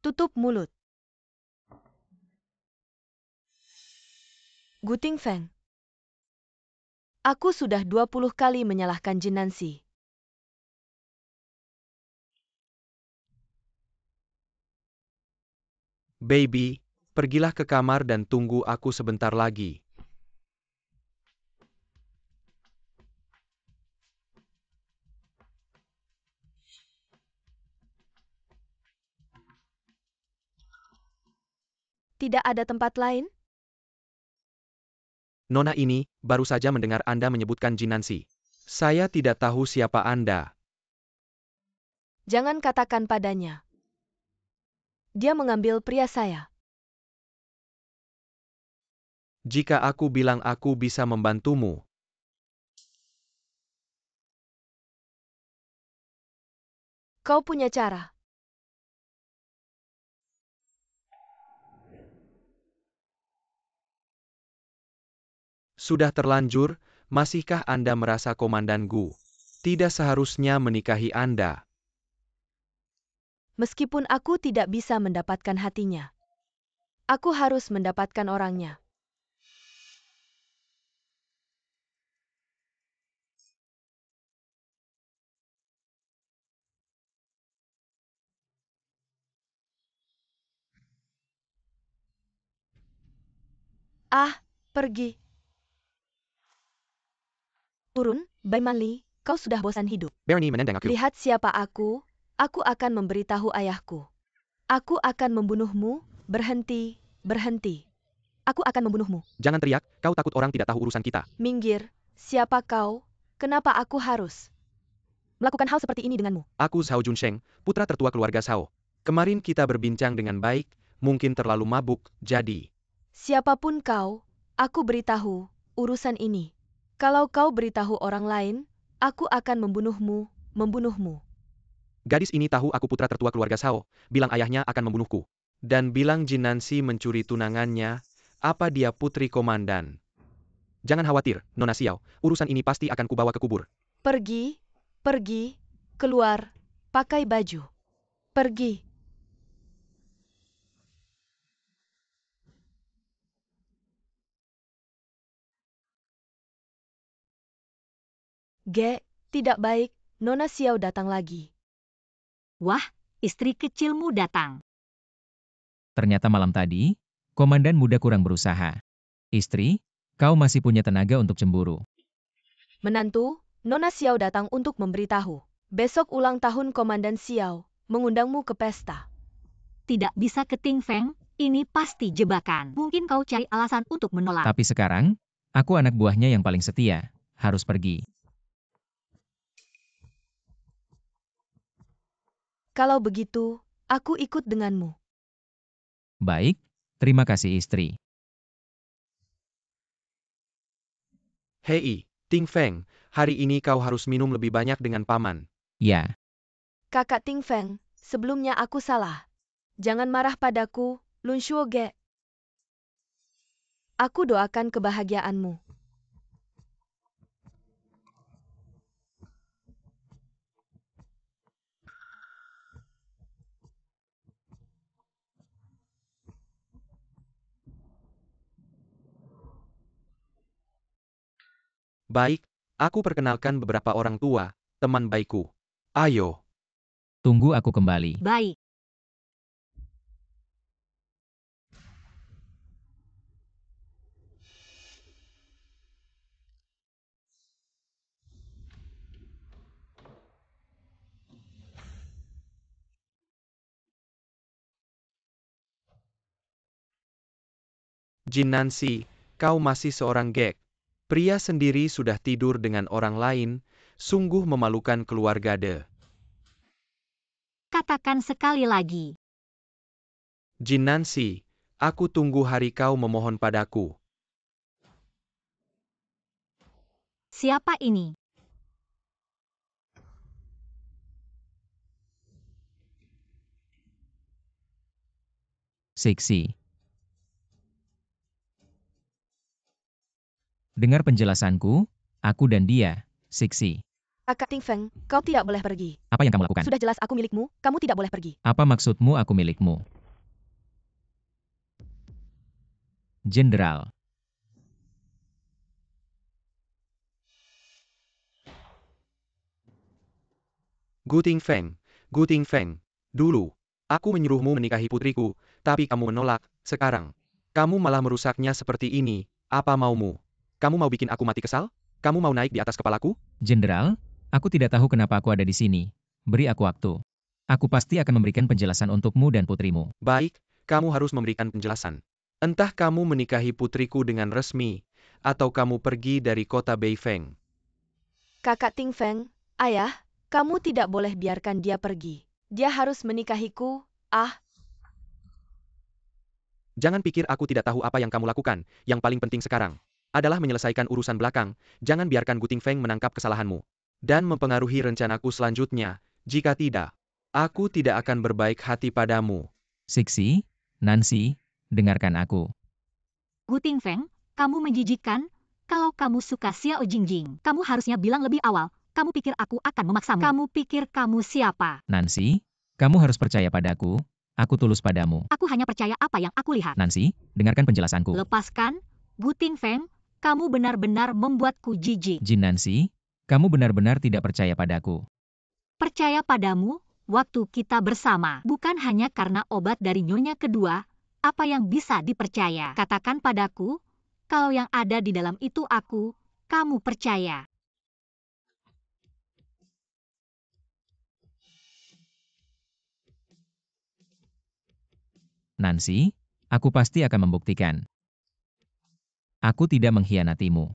Speaker 2: Tutup mulut. Guting Feng. Aku sudah 20 kali menyalahkan Jin Nancy.
Speaker 3: Baby, pergilah ke kamar dan tunggu aku sebentar lagi.
Speaker 2: Tidak ada tempat lain?
Speaker 3: Nona ini, baru saja mendengar Anda menyebutkan Jinansi. Saya tidak tahu siapa Anda.
Speaker 2: Jangan katakan padanya. Dia mengambil pria saya.
Speaker 3: Jika aku bilang aku bisa membantumu,
Speaker 2: Kau punya cara.
Speaker 3: sudah terlanjur, masihkah Anda merasa Komandan Gu tidak seharusnya menikahi Anda?
Speaker 2: Meskipun aku tidak bisa mendapatkan hatinya. Aku harus mendapatkan orangnya. Pergi. Turun, Bai Manli, kau sudah bosan hidup.
Speaker 3: Bernie menendang aku.
Speaker 2: Lihat siapa aku akan memberitahu ayahku. Aku akan membunuhmu, berhenti, berhenti. Aku akan membunuhmu.
Speaker 3: Jangan teriak, kau takut orang tidak tahu urusan kita.
Speaker 2: Minggir, siapa kau? Kenapa aku harus melakukan hal seperti ini denganmu?
Speaker 3: Aku Zhao Junsheng, putra tertua keluarga Zhao. Kemarin kita berbincang dengan baik, mungkin terlalu mabuk, jadi.
Speaker 2: Siapapun kau, aku beritahu urusan ini. Kalau kau beritahu orang lain, aku akan membunuhmu, membunuhmu.
Speaker 3: Gadis ini tahu aku putra tertua keluarga Zhao, bilang ayahnya akan membunuhku. Dan bilang Jinansi mencuri tunangannya, apa dia putri komandan? Jangan khawatir, Nona Xiao, urusan ini pasti akan kubawa ke kubur.
Speaker 2: Pergi, pergi, keluar, pakai baju. Pergi. Tidak baik, Nona Xiao datang lagi.
Speaker 1: Wah, istri kecilmu datang.
Speaker 4: Ternyata malam tadi, komandan muda kurang berusaha. Istri, kau masih punya tenaga untuk cemburu.
Speaker 2: Menantu, Nona Xiao datang untuk memberitahu. Besok ulang tahun Komandan Xiao, mengundangmu ke pesta.
Speaker 1: Tidak bisa ke Ting Feng, ini pasti jebakan. Mungkin kau cari alasan untuk menolak.
Speaker 4: Tapi sekarang, aku anak buahnya yang paling setia, harus pergi.
Speaker 2: Kalau begitu, aku ikut denganmu.
Speaker 4: Baik, terima kasih istri.
Speaker 3: Hei, Ting Feng, hari ini kau harus minum lebih banyak dengan paman.
Speaker 4: Ya,
Speaker 2: Kakak Ting Feng, sebelumnya aku salah. Jangan marah padaku, Lun Shuo Ge. Aku doakan kebahagiaanmu.
Speaker 3: Baik, aku perkenalkan beberapa orang tua, teman baikku. Ayo.
Speaker 4: Tunggu aku kembali.
Speaker 1: Baik.
Speaker 3: Jin Nancy, kau masih seorang gek. Pria sendiri sudah tidur dengan orang lain, sungguh memalukan keluarga De.
Speaker 1: Katakan sekali lagi.
Speaker 3: Jin Nancy, aku tunggu hari kau memohon padaku.
Speaker 1: Siapa ini?
Speaker 4: Siksi. Dengar penjelasanku, aku dan dia, Siksi.
Speaker 2: Kakak Ting Feng, kau tidak boleh pergi.
Speaker 4: Apa yang kamu lakukan?
Speaker 2: Sudah jelas aku milikmu, kamu tidak boleh pergi.
Speaker 4: Apa maksudmu aku milikmu? Jenderal.
Speaker 3: Gu Ting Feng, dulu, aku menyuruhmu menikahi putriku, tapi kamu menolak, sekarang. Kamu malah merusaknya seperti ini, apa maumu? Kamu mau bikin aku mati kesal? Kamu mau naik di atas kepalaku?
Speaker 4: Jenderal, aku tidak tahu kenapa aku ada di sini. Beri aku waktu. Aku pasti akan memberikan penjelasan untukmu dan putrimu.
Speaker 3: Baik, kamu harus memberikan penjelasan. Entah kamu menikahi putriku dengan resmi, atau kamu pergi dari kota Beifeng.
Speaker 2: Kakak Ting Feng, ayah, kamu tidak boleh biarkan dia pergi. Dia harus menikahiku,
Speaker 3: Jangan pikir aku tidak tahu apa yang kamu lakukan, yang paling penting sekarang adalah menyelesaikan urusan belakang, jangan biarkan Gu Ting Feng menangkap kesalahanmu. Dan mempengaruhi rencanaku selanjutnya, jika tidak, aku tidak akan berbaik hati padamu.
Speaker 4: Siksi, Nancy, dengarkan aku.
Speaker 1: Gu Ting Feng, kamu menjijikkan. Kalau kamu suka Xiao Jingjing, kamu harusnya bilang lebih awal. Kamu pikir aku akan memaksamu? Kamu pikir kamu siapa?
Speaker 4: Nancy, kamu harus percaya padaku. Aku tulus padamu.
Speaker 1: Aku hanya percaya apa yang aku lihat.
Speaker 4: Nancy, dengarkan penjelasanku.
Speaker 1: Lepaskan, Gu Ting Feng, kamu benar-benar membuatku jijik.
Speaker 4: Jin Nancy, kamu benar-benar tidak percaya padaku.
Speaker 1: Percaya padamu, waktu kita bersama, bukan hanya karena obat dari nyonya kedua, apa yang bisa dipercaya. Katakan padaku, kalau yang ada di dalam itu aku, kamu percaya.
Speaker 4: Nancy, aku pasti akan membuktikan. Aku tidak mengkhianatimu.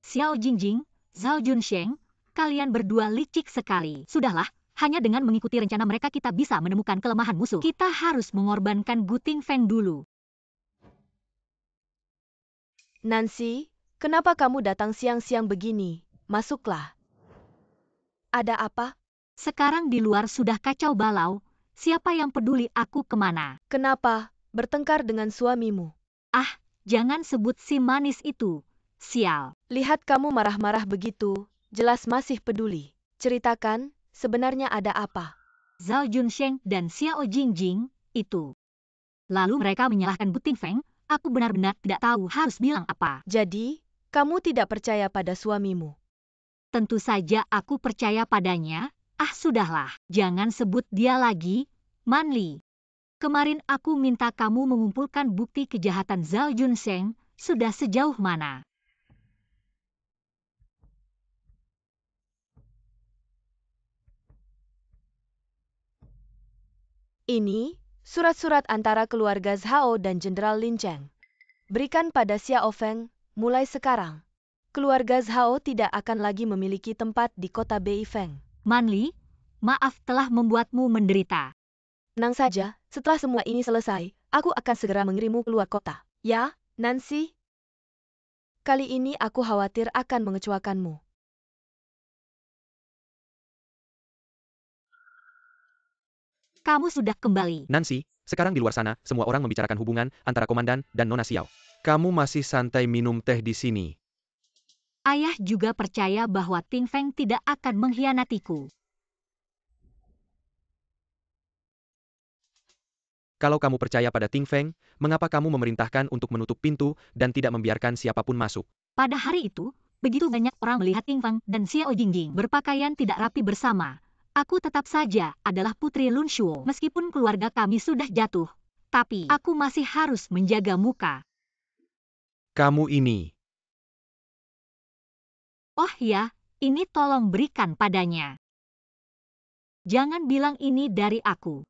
Speaker 1: Xiao Jingjing, Zhao Junsheng, kalian berdua licik sekali. Sudahlah, hanya dengan mengikuti rencana mereka kita bisa menemukan kelemahan musuh. Kita harus mengorbankan Gu Ting Feng dulu.
Speaker 2: Nancy, kenapa kamu datang siang-siang begini? Masuklah. Ada apa?
Speaker 1: Sekarang di luar sudah kacau balau, siapa yang peduli aku kemana?
Speaker 2: Kenapa? Bertengkar dengan suamimu.
Speaker 1: Jangan sebut si manis itu, sial.
Speaker 2: Lihat kamu marah-marah begitu, jelas masih peduli. Ceritakan, sebenarnya ada apa?
Speaker 1: Zhao Junsheng dan Xiao Jingjing, itu. Lalu mereka menyalahkan Gu Ting Feng, aku benar-benar tidak tahu harus bilang apa.
Speaker 2: Jadi, kamu tidak percaya pada suamimu.
Speaker 1: Tentu saja aku percaya padanya. Sudahlah, jangan sebut dia lagi, Manli. Kemarin aku minta kamu mengumpulkan bukti kejahatan Zhao Junsheng, sudah sejauh mana?
Speaker 2: Ini, surat-surat antara keluarga Zhao dan Jenderal Lin Cheng. Berikan pada Xiao Feng, mulai sekarang. Keluarga Zhao tidak akan lagi memiliki tempat di kota Beifeng.
Speaker 1: Manli, maaf telah membuatmu menderita.
Speaker 2: Tenang saja, setelah semua ini selesai, aku akan segera mengirimmu keluar kota. Ya, Nancy? Kali ini aku khawatir akan mengecewakanmu.
Speaker 1: Kamu sudah kembali.
Speaker 3: Nancy, sekarang di luar sana, semua orang membicarakan hubungan antara komandan dan Nona Xiao. Kamu masih santai minum teh di sini.
Speaker 1: Ayah juga percaya bahwa Ting Feng tidak akan mengkhianatiku.
Speaker 3: Kalau kamu percaya pada Ting Feng, mengapa kamu memerintahkan untuk menutup pintu dan tidak membiarkan siapapun masuk?
Speaker 1: Pada hari itu, begitu banyak orang melihat Ting Feng dan Xiao Jingjing berpakaian tidak rapi bersama. Aku tetap saja adalah Putri Lun Shuo. Meskipun keluarga kami sudah jatuh, tapi aku masih harus menjaga muka.
Speaker 3: Kamu ini.
Speaker 1: Oh ya, ini tolong berikan padanya. Jangan bilang ini dari aku.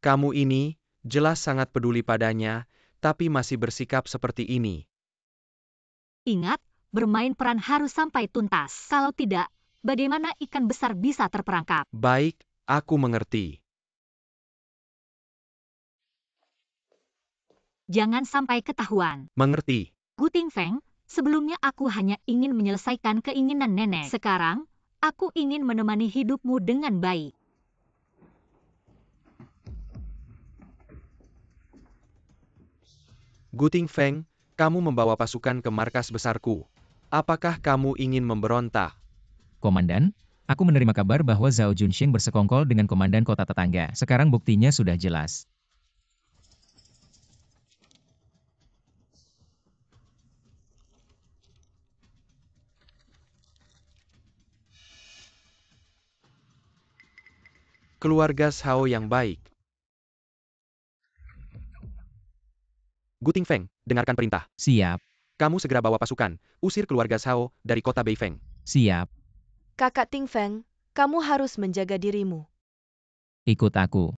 Speaker 3: Kamu ini, jelas sangat peduli padanya, tapi masih bersikap seperti ini.
Speaker 1: Ingat, bermain peran harus sampai tuntas. Kalau tidak, bagaimana ikan besar bisa terperangkap?
Speaker 3: Baik, aku mengerti.
Speaker 1: Jangan sampai ketahuan.
Speaker 3: Mengerti.
Speaker 1: Gu Tingfeng, sebelumnya aku hanya ingin menyelesaikan keinginan nenek. Sekarang, aku ingin menemani hidupmu dengan baik.
Speaker 3: Gu Tingfeng, kamu membawa pasukan ke markas besarku. Apakah kamu ingin memberontak?
Speaker 4: Komandan, aku menerima kabar bahwa Zhao Junsheng bersekongkol dengan komandan kota tetangga. Sekarang buktinya sudah jelas.
Speaker 3: Keluarga Shao yang baik. Gu Tingfeng, dengarkan perintah.
Speaker 4: Siap,
Speaker 3: Kamu segera bawa pasukan, usir keluarga Shao dari kota Beifeng.
Speaker 4: siap,
Speaker 2: Kakak Ting Feng, kamu harus menjaga dirimu.
Speaker 4: ikut aku.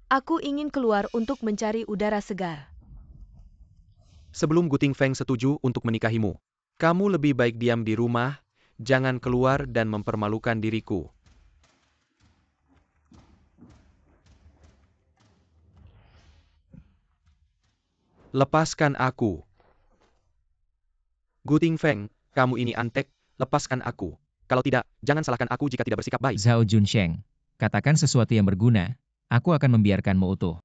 Speaker 2: Aku ingin keluar untuk mencari udara segar.
Speaker 3: Sebelum Gu Tingfeng setuju untuk menikahimu, kamu lebih baik diam di rumah, jangan keluar dan mempermalukan diriku. Lepaskan aku. Gu Tingfeng, kamu ini antek, lepaskan aku. Kalau tidak, jangan salahkan aku jika tidak bersikap baik.
Speaker 4: Zhao Junsheng, katakan sesuatu yang berguna, aku akan membiarkanmu utuh.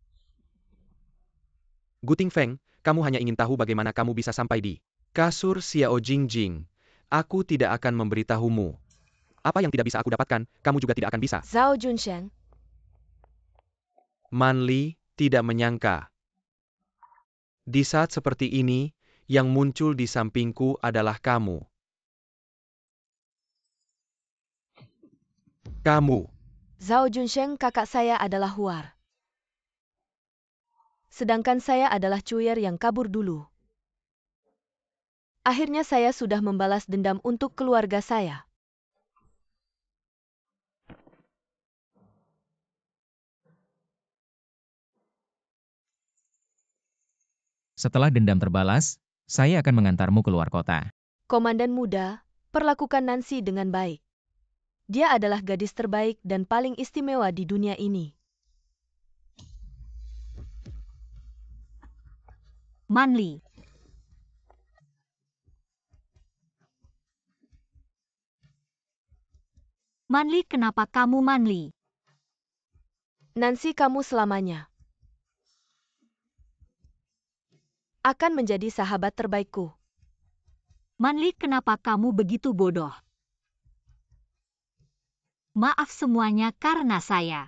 Speaker 3: Gu Tingfeng, kamu hanya ingin tahu bagaimana kamu bisa sampai di kasur Xiao Jingjing. Aku tidak akan memberitahumu. Apa yang tidak bisa aku dapatkan, kamu juga tidak akan bisa.
Speaker 2: Zhao Junsheng,
Speaker 3: Manli tidak menyangka. Di saat seperti ini, yang muncul di sampingku adalah kamu. Kamu.
Speaker 2: Zhao Junsheng kakak saya adalah Huar. Sedangkan saya adalah cuyer yang kabur dulu. Akhirnya saya sudah membalas dendam untuk keluarga saya.
Speaker 4: Setelah dendam terbalas, saya akan mengantarmu keluar kota.
Speaker 2: Komandan muda, perlakukan Nancy dengan baik. Dia adalah gadis terbaik dan paling istimewa di dunia ini.
Speaker 1: Manli. Manli, kenapa kamu Manli?
Speaker 2: Nancy, kamu selamanya akan menjadi sahabat terbaikku.
Speaker 1: Manli, kenapa kamu begitu bodoh? Maaf semuanya karena saya.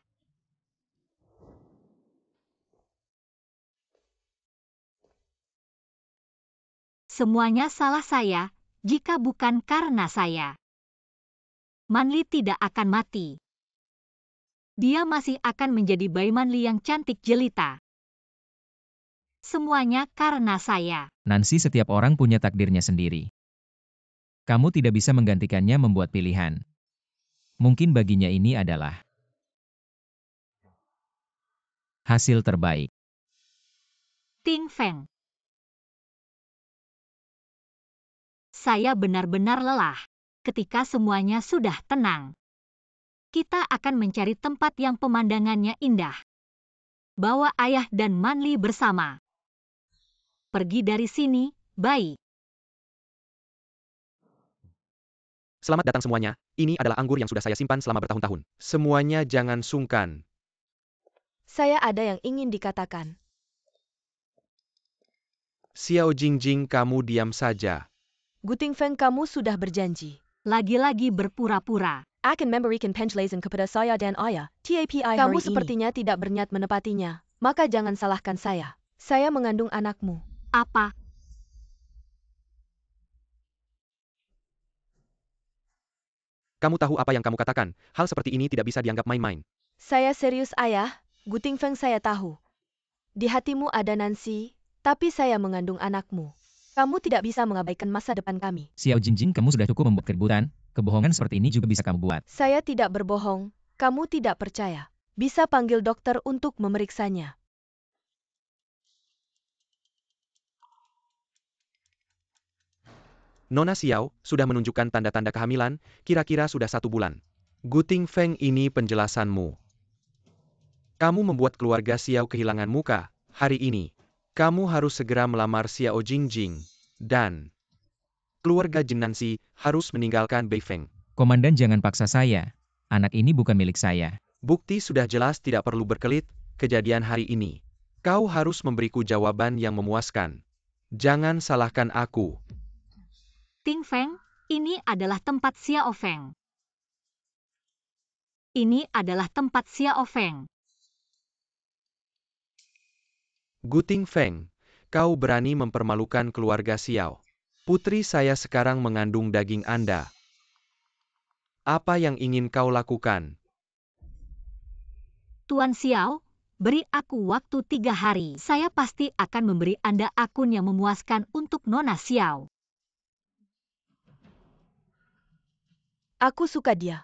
Speaker 1: Semuanya salah saya, jika bukan karena saya. Manli tidak akan mati. Dia masih akan menjadi bayi Manli yang cantik jelita. Semuanya karena saya.
Speaker 4: Nancy, setiap orang punya takdirnya sendiri. Kamu tidak bisa menggantikannya membuat pilihan. Mungkin baginya ini adalah hasil terbaik.
Speaker 1: Ting Feng. Saya benar-benar lelah. Ketika semuanya sudah tenang, kita akan mencari tempat yang pemandangannya indah. Bawa ayah dan Manli bersama. Pergi dari sini, baik.
Speaker 3: Selamat datang semuanya, ini adalah anggur yang sudah saya simpan selama bertahun-tahun. Semuanya jangan sungkan.
Speaker 2: Saya ada yang ingin dikatakan.
Speaker 3: Xiao Jingjing, kamu diam saja.
Speaker 2: Gu Tingfeng, kamu sudah berjanji.
Speaker 1: Lagi-lagi berpura-pura.
Speaker 2: Akan memberikan penjelasan kepada saya dan ayah. TAPI hari ini. Kamu sepertinya tidak berniat menepatinya. Maka jangan salahkan saya. Saya mengandung anakmu.
Speaker 1: Apa?
Speaker 3: Kamu tahu apa yang kamu katakan? Hal seperti ini tidak bisa dianggap main-main.
Speaker 2: Saya serius, ayah. Gu Tingfeng, saya tahu. Di hatimu ada Nancy, tapi saya mengandung anakmu. Kamu tidak bisa mengabaikan masa depan kami.
Speaker 4: Xiao Jingjing, kamu sudah cukup membuat keributan. Kebohongan seperti ini juga bisa kamu buat.
Speaker 2: Saya tidak berbohong. Kamu tidak percaya. Bisa panggil dokter untuk memeriksanya.
Speaker 3: Nona Xiao sudah menunjukkan tanda-tanda kehamilan, kira-kira sudah 1 bulan. Gu Tingfeng, ini penjelasanmu. Kamu membuat keluarga Xiao kehilangan muka. Hari ini, kamu harus segera melamar Xiao Jingjing. Dan keluarga Jinansi harus meninggalkan Beifeng.
Speaker 4: Komandan, jangan paksa saya. Anak ini bukan milik saya.
Speaker 3: Bukti sudah jelas, tidak perlu berkelit. Kejadian hari ini. Kau harus memberiku jawaban yang memuaskan. Jangan salahkan aku.
Speaker 1: Tingfeng, ini adalah tempat Xiao Feng. Ini adalah tempat Xiao Feng.
Speaker 3: Gu Tingfeng, kau berani mempermalukan keluarga Xiao. Putri saya sekarang mengandung daging Anda. Apa yang ingin kau lakukan?
Speaker 1: Tuan Xiao, beri aku waktu 3 hari. Saya pasti akan memberi Anda akun yang memuaskan untuk Nona Xiao.
Speaker 2: Aku suka dia.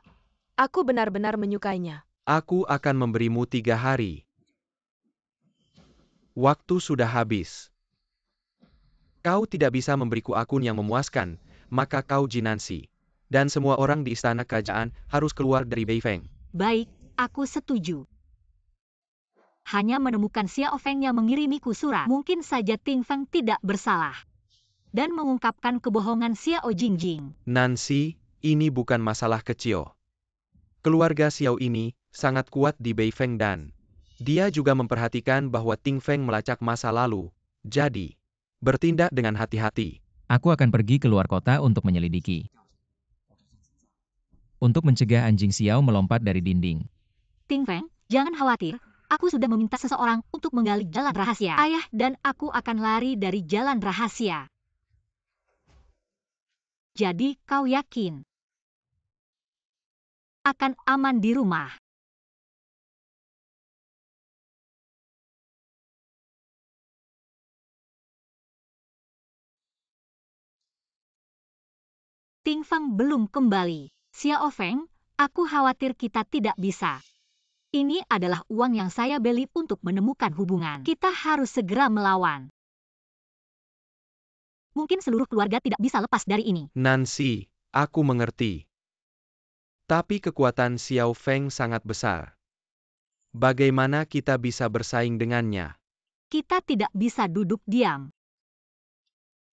Speaker 2: Aku benar-benar menyukainya.
Speaker 3: Aku akan memberimu 3 hari. Waktu sudah habis. Kau tidak bisa memberiku akun yang memuaskan, maka kau Jinansi. Dan semua orang di istana kerajaan harus keluar dari Beifeng.
Speaker 1: Baik, aku setuju. Hanya menemukan Xiao Feng yang mengirimiku surat. Mungkin saja Tingfeng tidak bersalah. Dan mengungkapkan kebohongan Xiao Jingjing.
Speaker 3: Nancy, ini bukan masalah kecil. Keluarga Xiao ini sangat kuat di Beifeng dan dia juga memperhatikan bahwa Tingfeng melacak masa lalu. Jadi, bertindak dengan hati-hati.
Speaker 4: Aku akan pergi ke luar kota untuk menyelidiki. Untuk mencegah anjing Xiao melompat dari dinding.
Speaker 1: Tingfeng, jangan khawatir. Aku sudah meminta seseorang untuk menggali jalan rahasia. Ayah dan aku akan lari dari jalan rahasia. Jadi kau yakin akan aman di rumah? Tingfeng belum kembali. Xiao Feng, aku khawatir kita tidak bisa. Ini adalah uang yang saya beli untuk menemukan hubungan. Kita harus segera melawan. Mungkin seluruh keluarga tidak bisa lepas dari ini.
Speaker 3: Nancy, aku mengerti. Tapi kekuatan Xiao Feng sangat besar. Bagaimana kita bisa bersaing dengannya?
Speaker 1: Kita tidak bisa duduk diam.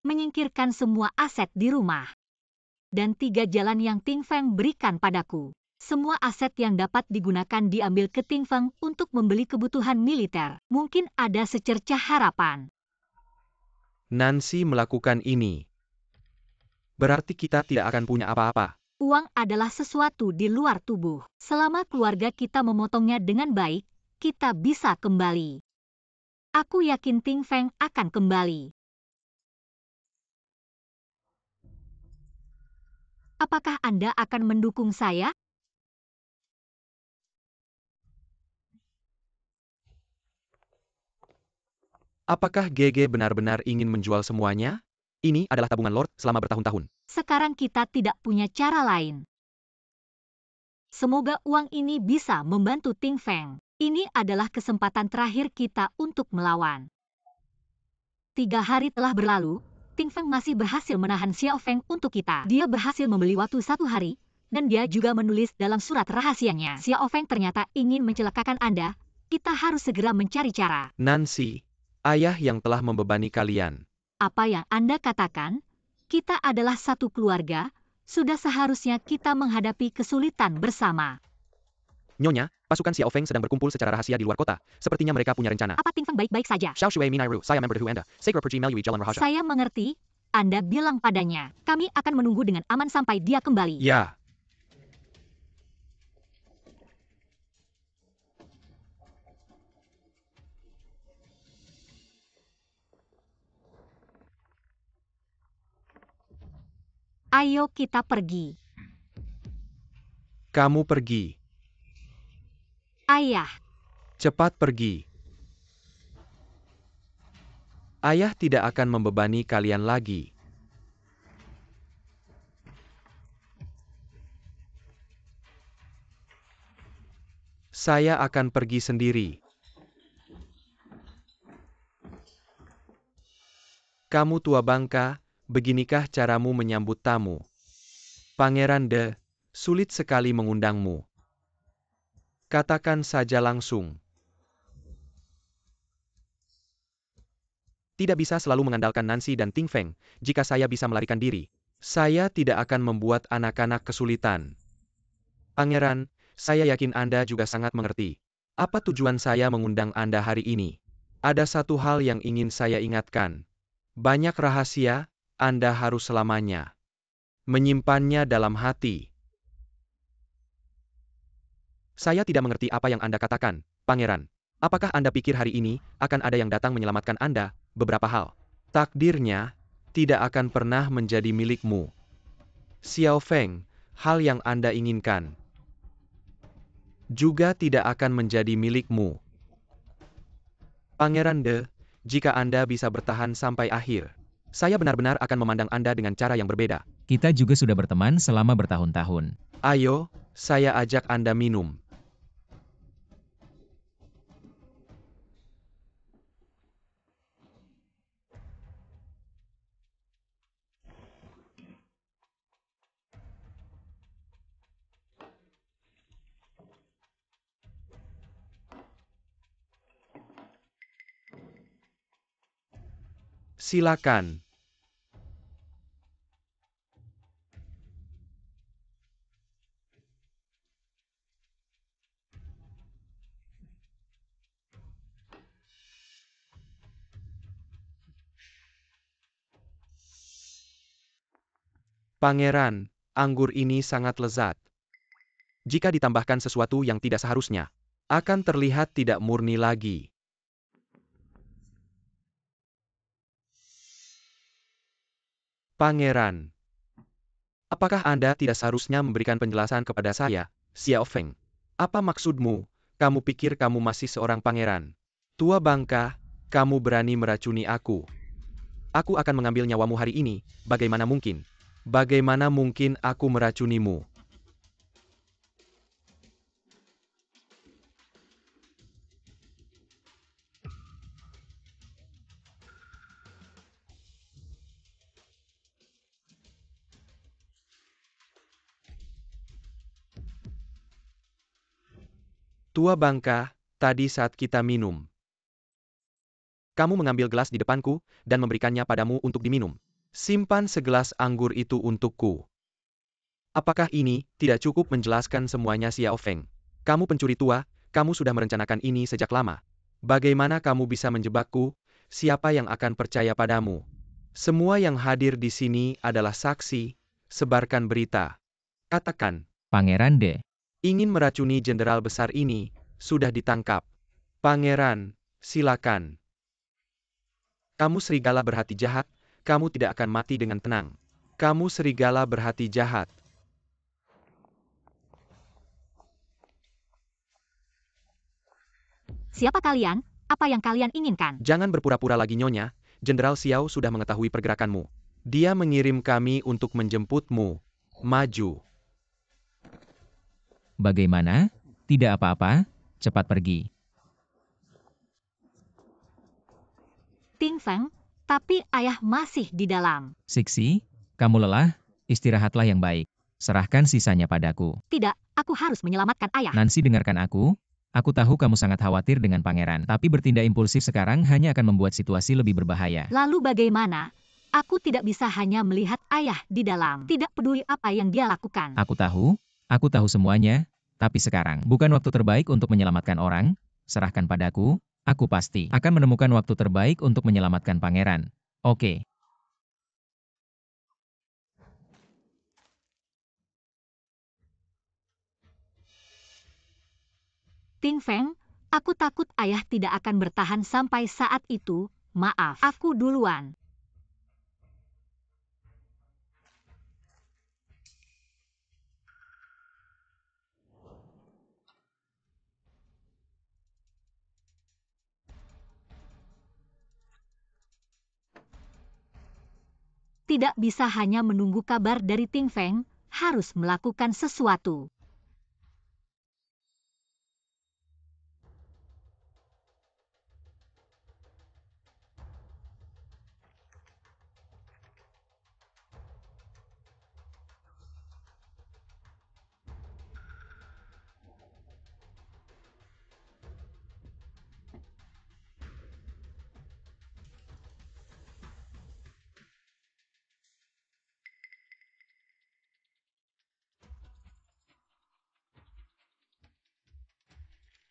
Speaker 1: Menyingkirkan semua aset di rumah. Dan 3 jalan yang Tingfeng berikan padaku. Semua aset yang dapat digunakan diambil ke Tingfeng untuk membeli kebutuhan militer. Mungkin ada secercah harapan.
Speaker 3: Nancy melakukan ini. Berarti kita tidak akan punya apa-apa.
Speaker 1: Uang adalah sesuatu di luar tubuh. Selama keluarga kita memotongnya dengan baik, kita bisa kembali. Aku yakin Tingfeng akan kembali. Apakah Anda akan mendukung saya?
Speaker 3: Apakah GG benar-benar ingin menjual semuanya? Ini adalah tabungan Lord selama bertahun-tahun.
Speaker 1: Sekarang kita tidak punya cara lain. Semoga uang ini bisa membantu Tingfeng. Ini adalah kesempatan terakhir kita untuk melawan. 3 hari telah berlalu, Tingfeng masih berhasil menahan Xiao Feng untuk kita. Dia berhasil membeli waktu 1 hari, dan dia juga menulis dalam surat rahasianya. Xiao Feng ternyata ingin mencelakakan Anda. Kita harus segera mencari cara.
Speaker 3: Nancy, ayah yang telah membebani kalian.
Speaker 1: Apa yang Anda katakan? Kita adalah satu keluarga, sudah seharusnya kita menghadapi kesulitan bersama.
Speaker 3: Nyonya, pasukan Xiao Feng sedang berkumpul secara rahasia di luar kota. Sepertinya mereka punya rencana.
Speaker 1: Apa Tingfeng baik-baik saja?
Speaker 3: Xiao Shui Minairu, saya member Hu Anda. Segera pergi melalui jalan rahasia.
Speaker 1: Saya mengerti, Anda bilang padanya, kami akan menunggu dengan aman sampai dia kembali.
Speaker 3: Ya.
Speaker 1: Ayo kita pergi.
Speaker 3: Kamu pergi.
Speaker 1: Ayah,
Speaker 3: Cepat pergi. Ayah tidak akan membebani kalian lagi. Saya akan pergi sendiri. Kamu tua bangka, beginikah caramu menyambut tamu? Pangeran De, sulit sekali mengundangmu. Katakan saja langsung. Tidak bisa selalu mengandalkan Nancy dan Ting Feng, jika saya bisa melarikan diri. Saya tidak akan membuat anak-anak kesulitan. Pangeran, saya yakin Anda juga sangat mengerti. Apa tujuan saya mengundang Anda hari ini? Ada satu hal yang ingin saya ingatkan. Banyak rahasia, Anda harus selamanya menyimpannya dalam hati. Saya tidak mengerti apa yang Anda katakan, Pangeran. Apakah Anda pikir hari ini akan ada yang datang menyelamatkan Anda? Beberapa hal. Takdirnya tidak akan pernah menjadi milikmu. Xiao Feng, hal yang Anda inginkan juga tidak akan menjadi milikmu. Pangeran De, jika Anda bisa bertahan sampai akhir, saya benar-benar akan memandang Anda dengan cara yang berbeda.
Speaker 4: Kita juga sudah berteman selama bertahun-tahun.
Speaker 3: Ayo, saya ajak Anda minum. Silakan. Pangeran, anggur ini sangat lezat. Jika ditambahkan sesuatu yang tidak seharusnya, akan terlihat tidak murni lagi. Pangeran, apakah Anda tidak seharusnya memberikan penjelasan kepada saya, Xiao Feng? Apa maksudmu? Kamu pikir kamu masih seorang pangeran? Tua bangka, kamu berani meracuni aku. Aku akan mengambil nyawamu hari ini, bagaimana mungkin? Bagaimana mungkin aku meracunimu? Tua bangka, tadi saat kita minum, kamu mengambil gelas di depanku, dan memberikannya padamu untuk diminum. Simpan segelas anggur itu untukku. Apakah ini tidak cukup menjelaskan semuanya, Xiao Feng? Kamu pencuri tua, kamu sudah merencanakan ini sejak lama. Bagaimana kamu bisa menjebakku? Siapa yang akan percaya padamu? Semua yang hadir di sini adalah saksi. Sebarkan berita. Katakan,
Speaker 4: Pangeran De,
Speaker 3: ingin meracuni jenderal besar ini, sudah ditangkap. Pangeran, silakan. Kamu serigala berhati jahat, kamu tidak akan mati dengan tenang. Kamu serigala berhati jahat.
Speaker 1: siapa kalian? Apa yang kalian inginkan?
Speaker 3: Jangan berpura-pura lagi Nyonya, Jenderal Xiao sudah mengetahui pergerakanmu. Dia mengirim kami untuk menjemputmu. Maju.
Speaker 4: bagaimana? Tidak apa-apa, cepat pergi.
Speaker 1: Ting Feng, tapi ayah masih di dalam.
Speaker 4: Sixi, kamu lelah, istirahatlah yang baik. Serahkan sisanya padaku.
Speaker 1: Tidak, aku harus menyelamatkan ayah.
Speaker 4: Nancy, dengarkan aku. Aku tahu kamu sangat khawatir dengan pangeran, tapi bertindak impulsif sekarang hanya akan membuat situasi lebih berbahaya.
Speaker 1: Lalu bagaimana? Aku tidak bisa hanya melihat ayah di dalam. Tidak peduli apa yang dia lakukan.
Speaker 4: Aku tahu semuanya, tapi sekarang bukan waktu terbaik untuk menyelamatkan orang. Serahkan padaku, aku pasti akan menemukan waktu terbaik untuk menyelamatkan pangeran. Oke.
Speaker 1: Ting Feng, aku takut ayah tidak akan bertahan sampai saat itu. Maaf, aku duluan. Tidak bisa hanya menunggu kabar dari Ting Feng, harus melakukan sesuatu.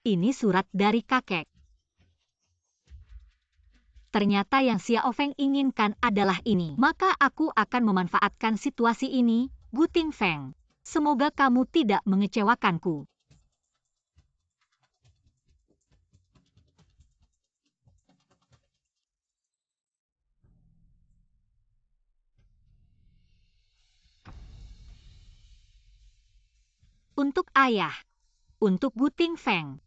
Speaker 1: Ini surat dari kakek. Ternyata yang Xiao Feng inginkan adalah ini. Maka aku akan memanfaatkan situasi ini, Gu Ting Feng. Semoga kamu tidak mengecewakanku. Untuk ayah. Untuk Gu Ting Feng.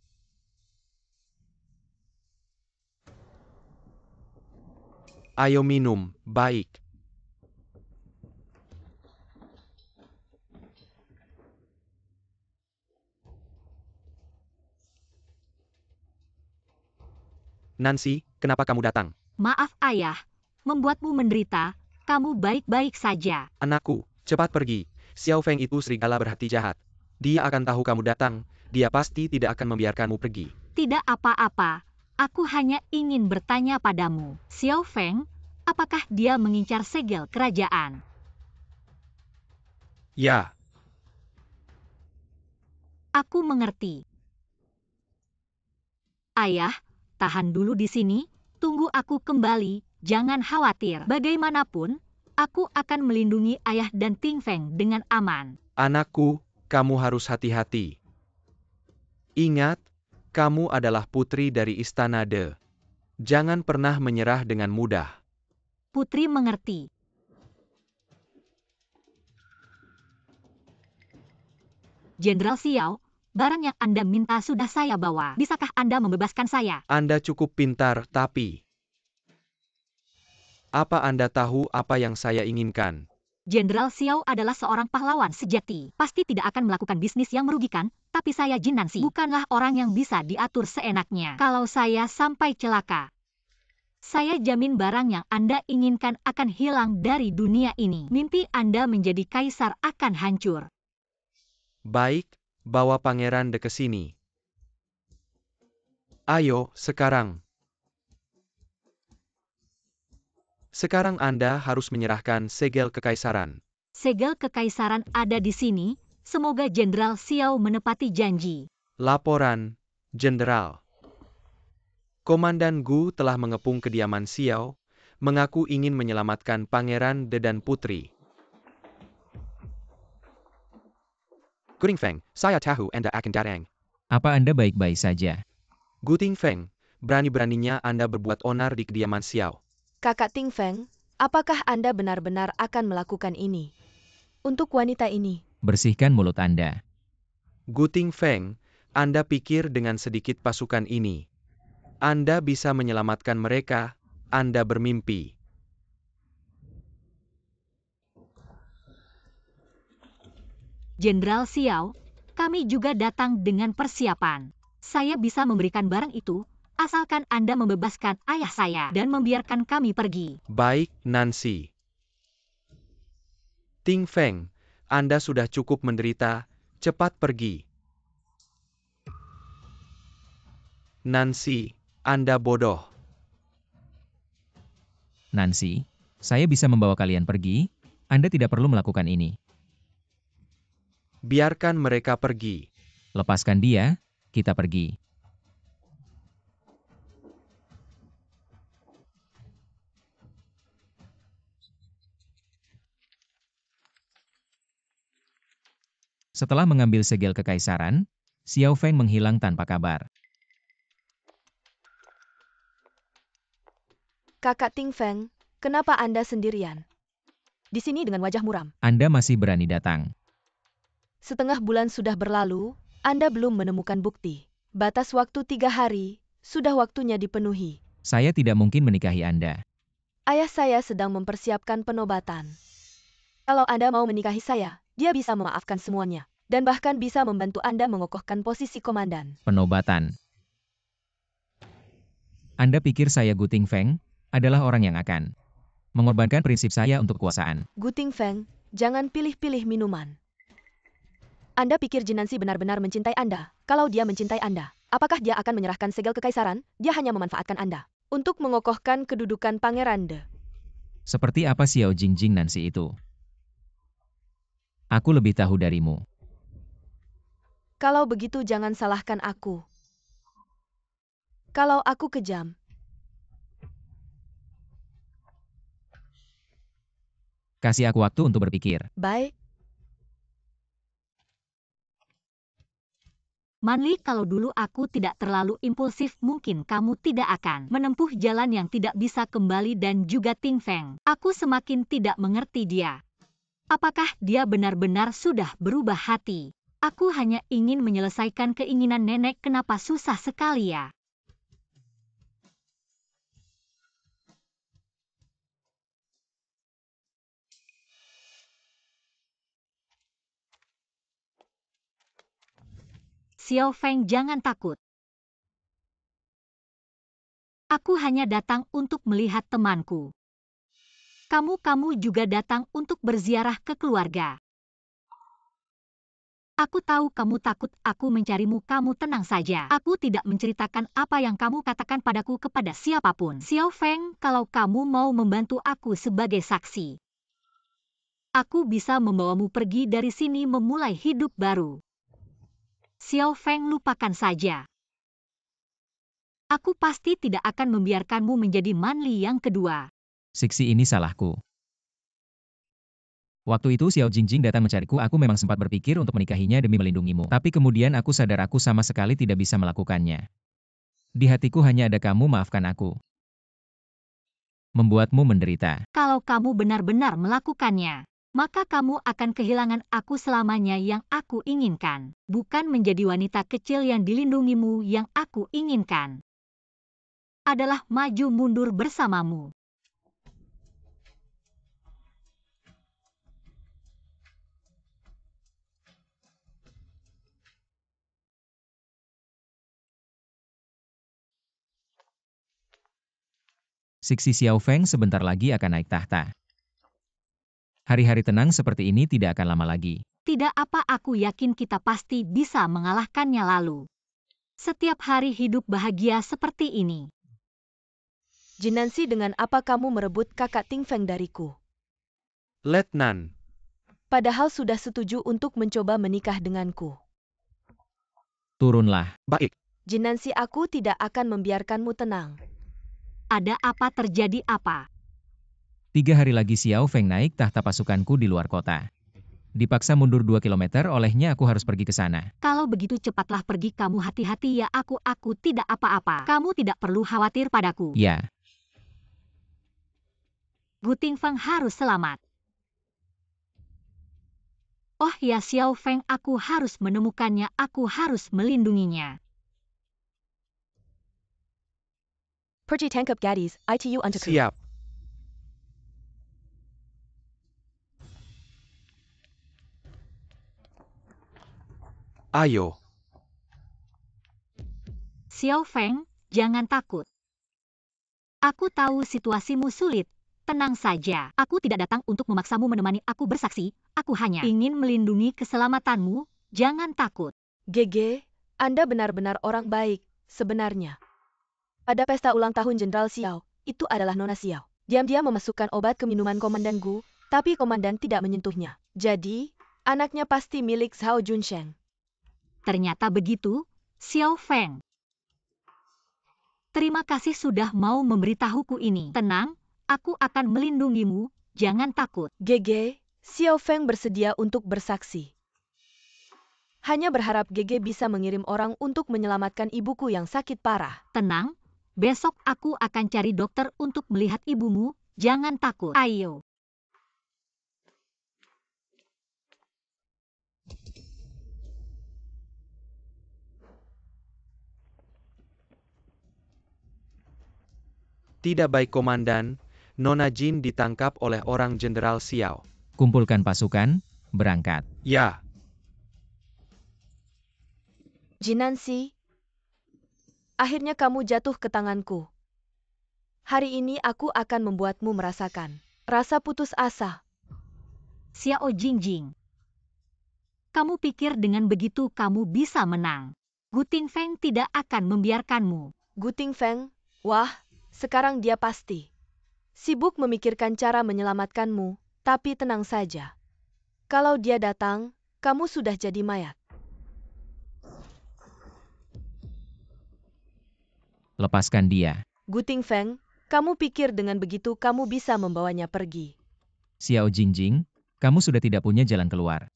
Speaker 3: Ayo minum, baik. Nancy, kenapa kamu datang?
Speaker 1: Maaf ayah, membuatmu menderita, kamu baik-baik saja.
Speaker 3: Anakku, cepat pergi. Xiao Feng itu serigala berhati jahat. Dia akan tahu kamu datang, dia pasti tidak akan membiarkanmu pergi.
Speaker 1: Tidak apa-apa, aku hanya ingin bertanya padamu. Xiao Feng, apakah dia mengincar segel kerajaan?
Speaker 3: Ya,
Speaker 1: Aku mengerti. Ayah, tahan dulu di sini, tunggu aku kembali, jangan khawatir. Bagaimanapun, aku akan melindungi ayah dan Ting Feng dengan aman.
Speaker 3: anakku, kamu harus hati-hati. Ingat, kamu adalah putri dari Istana De. Jangan pernah menyerah dengan mudah.
Speaker 1: Putri mengerti. Jenderal Xiao, barang yang Anda minta sudah saya bawa. Bisakah Anda membebaskan saya?
Speaker 3: Anda cukup pintar, tapi... Apa Anda tahu apa yang saya inginkan?
Speaker 1: Jenderal Xiao adalah seorang pahlawan sejati. Pasti tidak akan melakukan bisnis yang merugikan, tapi saya Jin Nancy bukanlah orang yang bisa diatur seenaknya. Kalau saya sampai celaka, saya jamin barang yang Anda inginkan akan hilang dari dunia ini. Mimpi Anda menjadi kaisar akan hancur.
Speaker 3: Baik, bawa Pangeran De ke sini. Ayo, sekarang. Sekarang Anda harus menyerahkan segel kekaisaran.
Speaker 1: Segel kekaisaran ada di sini, semoga Jenderal Xiao menepati janji.
Speaker 3: Laporan, Jenderal. Komandan Gu telah mengepung kediaman Xiao, mengaku ingin menyelamatkan Pangeran De dan Putri. Gu Feng, saya tahu Anda akan datang.
Speaker 4: Apa Anda baik-baik saja?
Speaker 3: Gu Feng, berani-beraninya Anda berbuat onar di kediaman Xiao.
Speaker 2: Kakak Ting Feng, apakah Anda benar-benar akan melakukan ini? Untuk wanita ini,
Speaker 4: Bersihkan mulut Anda.
Speaker 3: Gu Feng, Anda pikir dengan sedikit pasukan ini, Anda bisa menyelamatkan mereka, Anda bermimpi.
Speaker 1: Jenderal Xiao, kami juga datang dengan persiapan. Saya bisa memberikan barang itu, asalkan Anda membebaskan ayah saya dan membiarkan kami pergi.
Speaker 3: Baik, Nancy. Ting Feng, Anda sudah cukup menderita, cepat pergi. Nancy, Anda bodoh.
Speaker 4: Nancy, saya bisa membawa kalian pergi, Anda tidak perlu melakukan ini.
Speaker 3: Biarkan mereka pergi.
Speaker 4: Lepaskan dia, kita pergi. Setelah mengambil segel kekaisaran, Xiao Feng menghilang tanpa kabar.
Speaker 2: Kakak Ting Feng, kenapa Anda sendirian? Di sini dengan wajah muram.
Speaker 4: Anda masih berani datang.
Speaker 2: Setengah bulan sudah berlalu, Anda belum menemukan bukti. Batas waktu 3 hari, sudah waktunya dipenuhi.
Speaker 4: Saya tidak mungkin menikahi Anda.
Speaker 2: Ayah saya sedang mempersiapkan penobatan. Kalau Anda mau menikahi saya, dia bisa memaafkan semuanya. Dan bahkan bisa membantu Anda mengokohkan posisi komandan.
Speaker 4: Penobatan. Anda pikir saya Gu Ting Feng adalah orang yang akan mengorbankan prinsip saya untuk kekuasaan.
Speaker 2: Gu Ting Feng, jangan pilih-pilih minuman. Anda pikir Jinansi benar-benar mencintai Anda? Kalau dia mencintai Anda, apakah dia akan menyerahkan segel kekaisaran? Dia hanya memanfaatkan Anda untuk mengokohkan kedudukan Pangeran De.
Speaker 4: Seperti apa Xiao Jingjing Nancy itu? Aku lebih tahu darimu.
Speaker 2: Kalau begitu jangan salahkan aku. Kalau aku kejam,
Speaker 4: Kasih aku waktu untuk berpikir.
Speaker 2: baik.
Speaker 1: Manli, kalau dulu aku tidak terlalu impulsif, mungkin kamu tidak akan menempuh jalan yang tidak bisa kembali. Dan juga Ting Feng, aku semakin tidak mengerti dia. Apakah dia benar-benar sudah berubah hati? Aku hanya ingin menyelesaikan keinginan nenek. Kenapa susah sekali ya? Xiao Feng, jangan takut. Aku hanya datang untuk melihat temanku. Kamu juga datang untuk berziarah ke keluarga. Aku tahu kamu takut aku mencarimu. Kamu tenang saja. Aku tidak menceritakan apa yang kamu katakan padaku kepada siapapun. Xiao Feng, kalau kamu mau membantu aku sebagai saksi, aku bisa membawamu pergi dari sini memulai hidup baru. Xiao Feng, lupakan saja. Aku pasti tidak akan membiarkanmu menjadi Manli yang kedua.
Speaker 4: Siksi ini salahku. Waktu itu Xiao Jingjing datang mencariku. Aku memang sempat berpikir untuk menikahinya demi melindungimu. Tapi kemudian aku sadar aku sama sekali tidak bisa melakukannya. Di hatiku hanya ada kamu. Maafkan aku. Membuatmu menderita.
Speaker 1: Kalau kamu benar-benar melakukannya, maka kamu akan kehilangan aku selamanya. Yang aku inginkan bukan menjadi wanita kecil yang dilindungimu. Yang aku inginkan adalah maju mundur bersamamu.
Speaker 4: Siksi Xiao Feng sebentar lagi akan naik tahta. Hari-hari tenang seperti ini tidak akan lama lagi.
Speaker 1: Tidak apa, aku yakin kita pasti bisa mengalahkannya lalu. Setiap hari hidup bahagia seperti ini.
Speaker 2: Jinansi, dengan apa kamu merebut kakak Ting Feng dariku?
Speaker 3: Letnan,
Speaker 2: Padahal sudah setuju untuk mencoba menikah denganku.
Speaker 4: Turunlah.
Speaker 3: baik.
Speaker 2: Jinansi, aku tidak akan membiarkanmu tenang.
Speaker 1: Ada apa? Terjadi apa?
Speaker 4: 3 hari lagi Xiao Feng naik tahta pasukanku di luar kota. Dipaksa mundur 2 kilometer, olehnya aku harus pergi ke sana.
Speaker 1: Kalau begitu cepatlah pergi kamu. Hati-hati ya. Aku tidak apa-apa. Kamu tidak perlu khawatir padaku.
Speaker 4: Ya,
Speaker 1: Gu Ting Feng harus selamat. Oh ya Xiao Feng, aku harus menemukannya. Aku harus melindunginya.
Speaker 2: Pergi tangkap gadis, itu untukku.
Speaker 3: Siap. Ayo.
Speaker 1: Xiao Feng, jangan takut. Aku tahu situasimu sulit. Tenang saja. Aku tidak datang untuk memaksamu menemani aku bersaksi. Aku hanya ingin melindungi keselamatanmu. Jangan takut.
Speaker 2: GG, Anda benar-benar orang baik, sebenarnya. Pada pesta ulang tahun Jenderal Xiao, itu adalah Nona Xiao. Diam-diam memasukkan obat ke minuman Komandan Gu, tapi Komandan tidak menyentuhnya. Jadi, anaknya pasti milik Zhao Junsheng.
Speaker 1: Ternyata begitu, Xiao Feng. Terima kasih sudah mau memberitahuku ini. Tenang, aku akan melindungimu. Jangan takut.
Speaker 2: GG, Xiao Feng bersedia untuk bersaksi. Hanya berharap Gege bisa mengirim orang untuk menyelamatkan ibuku yang sakit parah.
Speaker 1: Tenang, besok aku akan cari dokter untuk melihat ibumu. Jangan takut. Ayo.
Speaker 3: Tidak baik komandan, Nona Jin ditangkap oleh orang Jenderal Xiao.
Speaker 4: Kumpulkan pasukan, berangkat.
Speaker 3: Ya,
Speaker 2: Jinansi, akhirnya kamu jatuh ke tanganku. Hari ini aku akan membuatmu merasakan rasa putus asa.
Speaker 1: Xiao Jingjing. Kamu pikir dengan begitu kamu bisa menang? Gu Tingfeng tidak akan membiarkanmu.
Speaker 2: Gu Tingfeng, wah, sekarang dia pasti sibuk memikirkan cara menyelamatkanmu, tapi tenang saja. Kalau dia datang, kamu sudah jadi mayat.
Speaker 4: Lepaskan dia.
Speaker 2: Gu Tingfeng, kamu pikir dengan begitu kamu bisa membawanya pergi?
Speaker 4: Xiao Jingjing, kamu sudah tidak punya jalan keluar.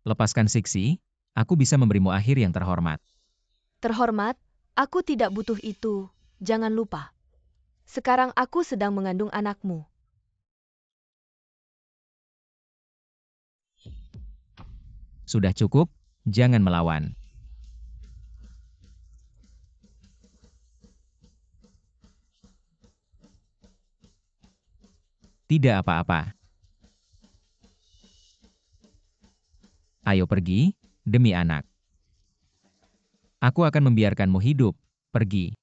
Speaker 4: Lepaskan Sixi, aku bisa memberimu akhir yang terhormat.
Speaker 2: Terhormat, aku tidak butuh itu, jangan lupa. Sekarang aku sedang mengandung anakmu.
Speaker 4: Sudah cukup, jangan melawan. Tidak apa-apa. Ayo pergi, demi anak. Aku akan membiarkanmu hidup, pergi.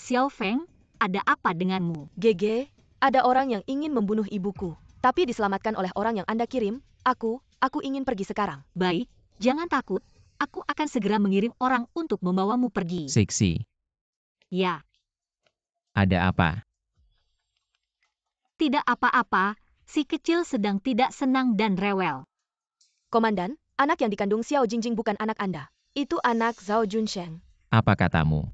Speaker 1: Xiao Feng, ada apa denganmu?
Speaker 2: Gege, ada orang yang ingin membunuh ibuku, tapi diselamatkan oleh orang yang Anda kirim. Aku ingin pergi sekarang.
Speaker 1: Baik, jangan takut. Aku akan segera mengirim orang untuk membawamu pergi.
Speaker 4: Sixi,
Speaker 1: Ya,
Speaker 4: ada apa?
Speaker 1: tidak apa-apa. Si kecil sedang tidak senang dan rewel.
Speaker 2: Komandan, anak yang dikandung Xiao Jingjing bukan anak Anda. Itu anak Zhao Junsheng.
Speaker 4: Apa katamu?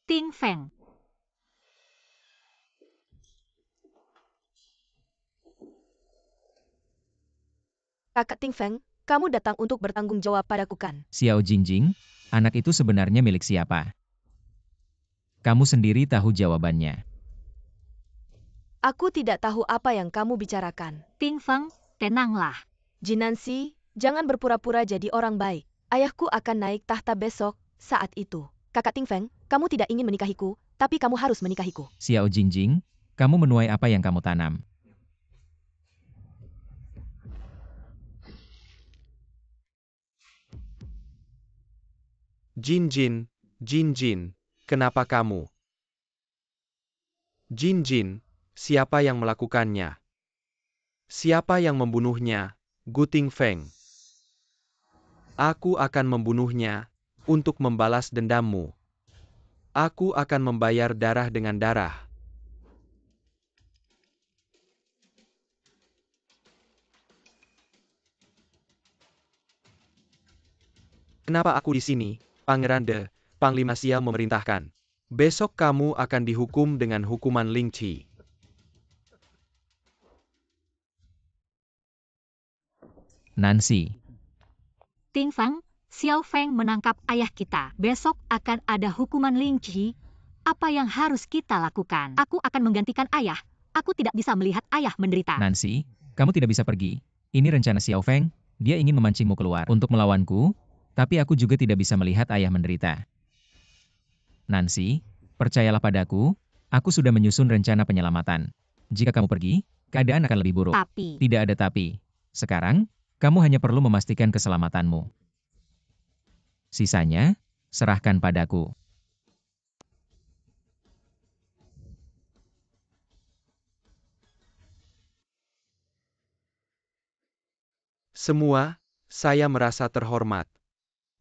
Speaker 1: Ting Feng.
Speaker 2: Kakak Tingfeng, kamu datang untuk bertanggung jawab padaku kan?
Speaker 4: Xiao Jingjing, anak itu sebenarnya milik siapa? Kamu sendiri tahu jawabannya.
Speaker 2: Aku tidak tahu apa yang kamu bicarakan.
Speaker 1: Ting Feng, tenanglah.
Speaker 2: Jinansi, jangan berpura-pura jadi orang baik. Ayahku akan naik tahta besok, saat itu. Kakak Tingfeng, kamu tidak ingin menikahiku, tapi kamu harus menikahiku.
Speaker 4: Xiao Jingjing, kamu menuai apa yang kamu tanam?
Speaker 3: Jin Jin, kenapa kamu? Jin, siapa yang melakukannya? Siapa yang membunuhnya? Gu Tingfeng. Aku akan membunuhnya, untuk membalas dendammu. Aku akan membayar darah dengan darah. Kenapa aku di sini, Pangeran De, Panglima Xiao memerintahkan. Besok kamu akan dihukum dengan hukuman Lingqi.
Speaker 4: Nancy,
Speaker 1: Ting Feng, Xiao Feng menangkap ayah kita. Besok akan ada hukuman Lingqi. Apa yang harus kita lakukan? Aku akan menggantikan ayah. Aku tidak bisa melihat ayah menderita.
Speaker 4: Nancy, kamu tidak bisa pergi. Ini rencana Xiao Feng, dia ingin memancingmu keluar untuk melawanku, tapi aku juga tidak bisa melihat ayah menderita. Nancy, percayalah padaku, aku sudah menyusun rencana penyelamatan. Jika kamu pergi, keadaan akan lebih buruk.
Speaker 1: Tapi,
Speaker 4: Tidak ada tapi. Sekarang, kamu hanya perlu memastikan keselamatanmu. Sisanya, serahkan padaku.
Speaker 3: Semua, saya merasa terhormat.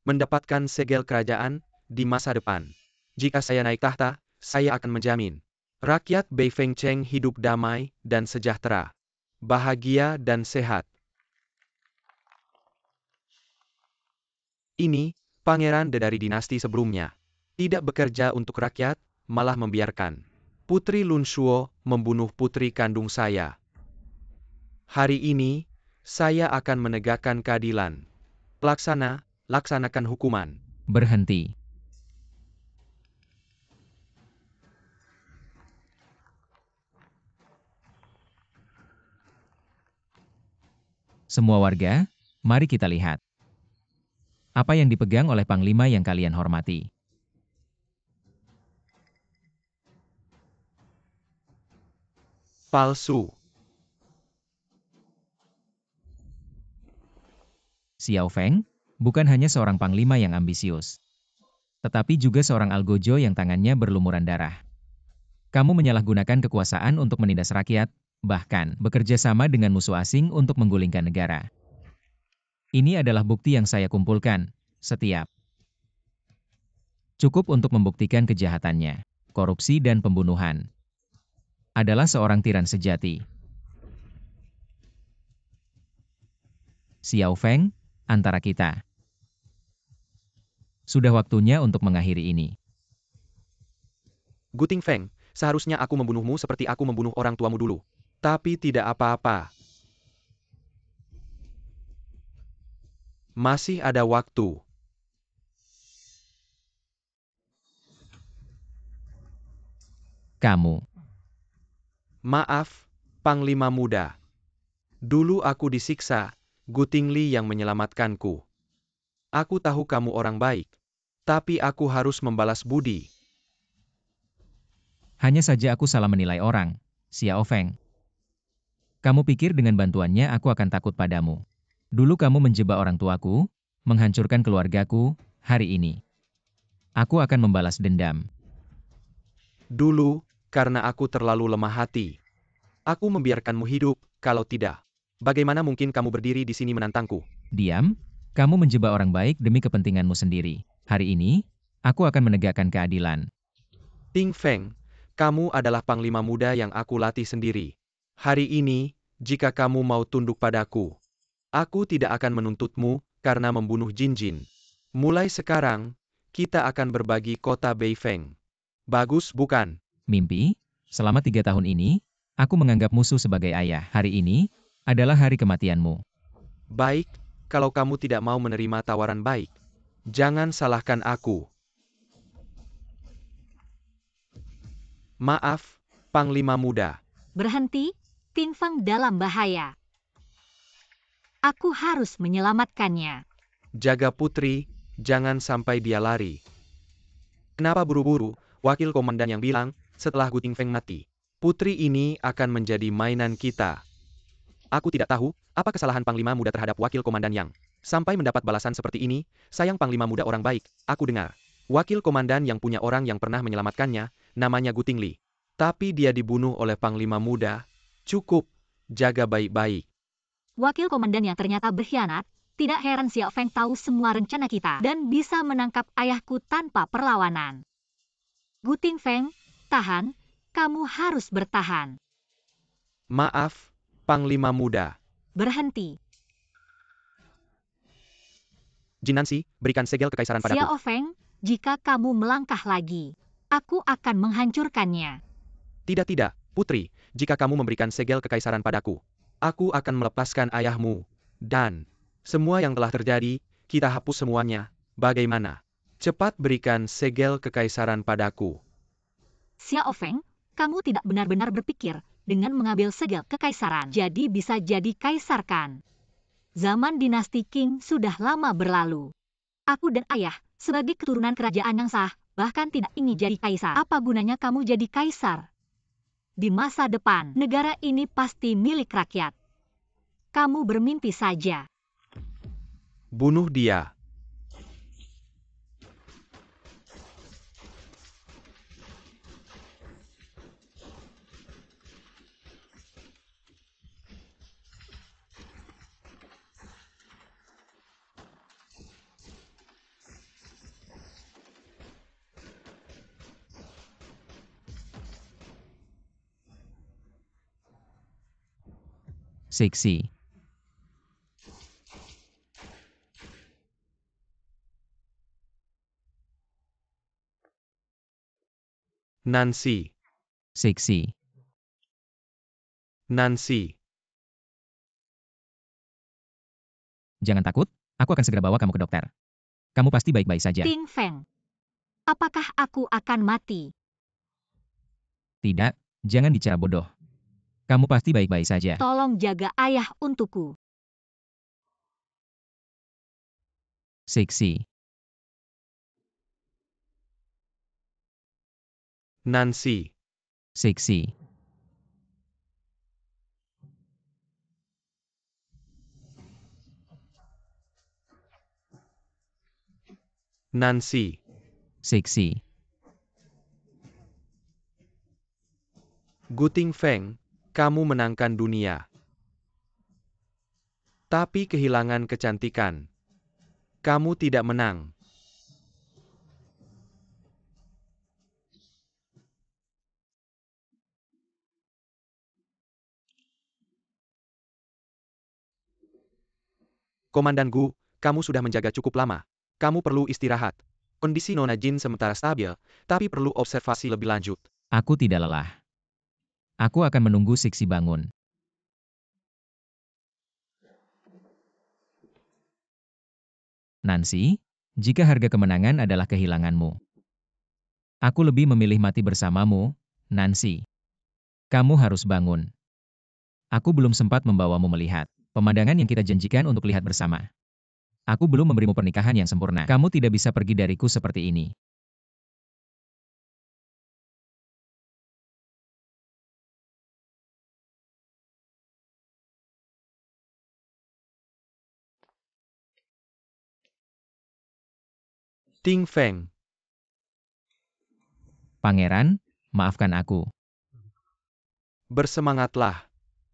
Speaker 3: Mendapatkan segel kerajaan, di masa depan. Jika saya naik tahta, saya akan menjamin. Rakyat Bei Feng Cheng hidup damai, dan sejahtera. Bahagia dan sehat. Ini, pangeran dari dinasti sebelumnya. Tidak bekerja untuk rakyat, malah membiarkan Putri Lun Shuo membunuh putri kandung saya. Hari ini, saya akan menegakkan keadilan. Laksanakan hukuman.
Speaker 4: Berhenti. Semua warga, mari kita lihat. Apa yang dipegang oleh Panglima yang kalian hormati?
Speaker 3: Palsu.
Speaker 4: Xiao Feng, bukan hanya seorang panglima yang ambisius, tetapi juga seorang algojo yang tangannya berlumuran darah. Kamu menyalahgunakan kekuasaan untuk menindas rakyat, bahkan bekerja sama dengan musuh asing untuk menggulingkan negara. Ini adalah bukti yang saya kumpulkan, setiap. Cukup untuk membuktikan kejahatannya, korupsi dan pembunuhan. Adalah seorang tiran sejati. Xiao Feng, antara kita. Sudah waktunya untuk mengakhiri ini.
Speaker 3: Guting Feng, seharusnya aku membunuhmu seperti aku membunuh orang tuamu dulu. Tapi tidak apa-apa. Masih ada waktu.
Speaker 4: Kamu.
Speaker 3: Maaf, Panglima Muda. Dulu aku disiksa, Guting Li yang menyelamatkanku. Aku tahu kamu orang baik. Tapi aku harus membalas budi.
Speaker 4: Hanya saja aku salah menilai orang, Xiao Feng. Kamu pikir dengan bantuannya aku akan takut padamu. Dulu kamu menjebak orang tuaku, menghancurkan keluargaku, hari ini. Aku akan membalas dendam.
Speaker 3: Dulu, karena aku terlalu lemah hati. Aku membiarkanmu hidup, kalau tidak. Bagaimana mungkin kamu berdiri di sini menantangku?
Speaker 4: Diam, kamu menjebak orang baik demi kepentinganmu sendiri. Hari ini, aku akan menegakkan keadilan.
Speaker 3: Ting Feng, kamu adalah Panglima Muda yang aku latih sendiri. Hari ini, jika kamu mau tunduk padaku, aku tidak akan menuntutmu karena membunuh Jin Jin. Mulai sekarang, kita akan berbagi kota Beifeng. Bagus bukan?
Speaker 4: Mimpi, selama 3 tahun ini, aku menganggap musuh sebagai ayah. Hari ini, adalah hari kematianmu.
Speaker 3: Baik, kalau kamu tidak mau menerima tawaran baik, jangan salahkan aku. Maaf, Panglima Muda.
Speaker 1: Berhenti, Tin Feng dalam bahaya. Aku harus menyelamatkannya.
Speaker 3: Jaga putri, jangan sampai dia lari. Kenapa buru-buru? Wakil komandan yang bilang, setelah Guting Feng mati, putri ini akan menjadi mainan kita. Aku tidak tahu, apa kesalahan Panglima Muda terhadap wakil komandan yang sampai mendapat balasan seperti ini. Sayang Panglima Muda orang baik, aku dengar. Wakil komandan yang punya orang yang pernah menyelamatkannya, namanya Guting Li. Tapi dia dibunuh oleh Panglima Muda. Cukup, jaga baik-baik.
Speaker 1: Wakil komandan yang ternyata berkhianat, tidak heran Xiao Feng tahu semua rencana kita dan bisa menangkap ayahku tanpa perlawanan. Guting Feng, tahan, kamu harus bertahan.
Speaker 3: Maaf, Panglima Muda.
Speaker 1: Berhenti.
Speaker 3: Jinansi, berikan segel kekaisaran padaku.
Speaker 1: Xiao Feng, jika kamu melangkah lagi, aku akan menghancurkannya.
Speaker 3: Tidak, putri, jika kamu memberikan segel kekaisaran padaku, aku akan melepaskan ayahmu. Dan, semua yang telah terjadi, kita hapus semuanya, bagaimana? Cepat berikan segel kekaisaran padaku.
Speaker 1: Xiao Feng, kamu tidak benar-benar berpikir, dengan mengambil segel kekaisaran, jadi bisa jadi kaisar kan? Zaman dinasti Qing sudah lama berlalu. Aku dan ayah, sebagai keturunan kerajaan yang sah, bahkan tidak ingin jadi kaisar. Apa gunanya kamu jadi kaisar? Di masa depan, negara ini pasti milik rakyat. Kamu bermimpi saja.
Speaker 3: Bunuh dia.
Speaker 4: Seksi.
Speaker 3: Nancy,
Speaker 4: Siksi.
Speaker 3: Nancy.
Speaker 4: Jangan takut, aku akan segera bawa kamu ke dokter. Kamu pasti baik-baik saja.
Speaker 1: Ting Feng. Apakah aku akan mati?
Speaker 4: Tidak, jangan bicara bodoh. Kamu pasti baik-baik saja.
Speaker 1: Tolong jaga ayah untukku.
Speaker 4: Siksi.
Speaker 3: Nancy,
Speaker 4: Siksi.
Speaker 3: Nancy.
Speaker 4: Siksi.
Speaker 3: Guting Feng, kamu menangkan dunia. Tapi kehilangan kecantikan. Kamu tidak menang. Komandan Gu, kamu sudah menjaga cukup lama. Kamu perlu istirahat. Kondisi Nona Jin sementara stabil, tapi perlu observasi lebih lanjut.
Speaker 4: Aku tidak lelah. Aku akan menunggu Siksi bangun. Nancy, jika harga kemenangan adalah kehilanganmu, aku lebih memilih mati bersamamu, Nancy. Kamu harus bangun. Aku belum sempat membawamu melihat pemandangan yang kita janjikan untuk lihat bersama. Aku belum memberimu pernikahan yang sempurna. Kamu tidak bisa pergi dariku seperti ini.
Speaker 3: Ting Feng,
Speaker 4: Pangeran, maafkan aku.
Speaker 3: bersemangatlah.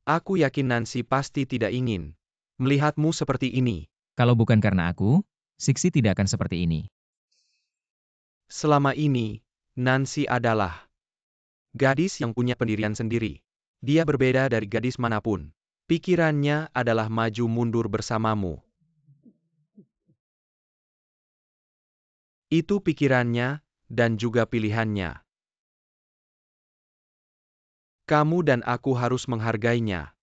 Speaker 3: Aku yakin Nancy pasti tidak ingin melihatmu seperti ini.
Speaker 4: Kalau bukan karena aku, Siksi tidak akan seperti ini.
Speaker 3: Selama ini, Nancy adalah gadis yang punya pendirian sendiri. Dia berbeda dari gadis manapun. Pikirannya adalah maju mundur bersamamu. Itu pikirannya, dan juga pilihannya. Kamu dan aku harus menghargainya.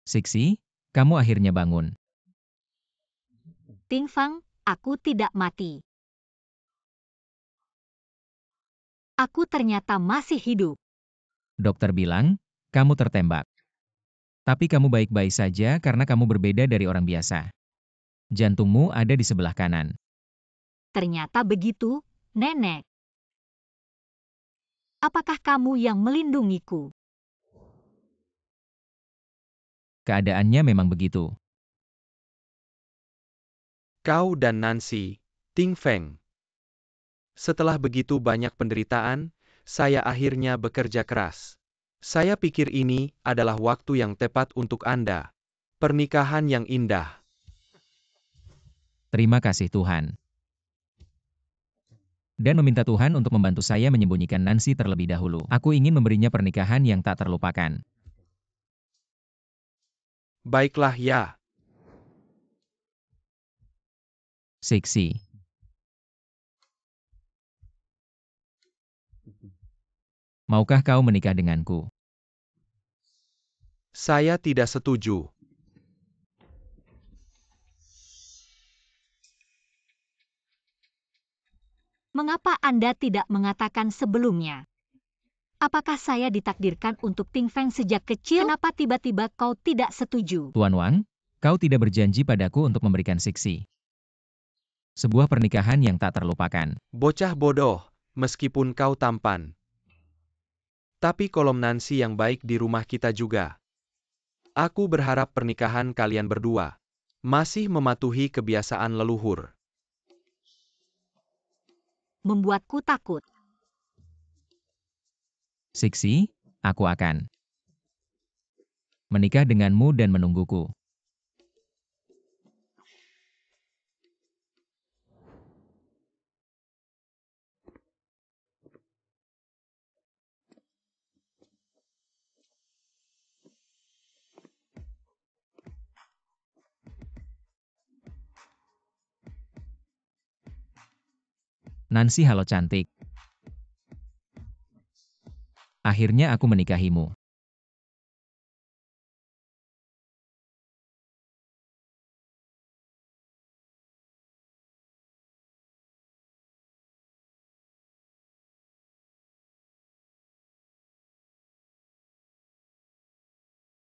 Speaker 4: Siksi, kamu akhirnya bangun.
Speaker 1: Ting Feng, aku tidak mati. Aku ternyata masih hidup.
Speaker 4: Dokter bilang, kamu tertembak. Tapi kamu baik-baik saja karena kamu berbeda dari orang biasa. Jantungmu ada di sebelah kanan.
Speaker 1: Ternyata begitu, Nenek. Apakah kamu yang melindungiku?
Speaker 4: Keadaannya memang begitu.
Speaker 3: Kau dan Nancy, Ting Feng. Setelah begitu banyak penderitaan, saya akhirnya bekerja keras. Saya pikir ini adalah waktu yang tepat untuk Anda. Pernikahan yang indah.
Speaker 4: Terima kasih Tuhan. Dan meminta Tuhan untuk membantu saya menyembunyikan Nancy terlebih dahulu. Aku ingin memberinya pernikahan yang tak terlupakan.
Speaker 3: Baiklah ya.
Speaker 4: Siksi. Maukah kau menikah denganku?
Speaker 3: Saya tidak setuju.
Speaker 1: Mengapa Anda tidak mengatakan sebelumnya? Apakah saya ditakdirkan untuk Ting Feng sejak kecil? Kenapa tiba-tiba kau tidak setuju?
Speaker 4: Tuan Wang, kau tidak berjanji padaku untuk memberikan Siksi. Sebuah pernikahan yang tak terlupakan.
Speaker 3: Bocah bodoh, meskipun kau tampan. Tapi kolom Nancy yang baik di rumah kita juga. Aku berharap pernikahan kalian berdua masih mematuhi kebiasaan leluhur.
Speaker 1: Membuatku takut.
Speaker 4: Siksi, aku akan menikah denganmu dan menungguku. Nancy, halo cantik. Akhirnya aku menikahimu.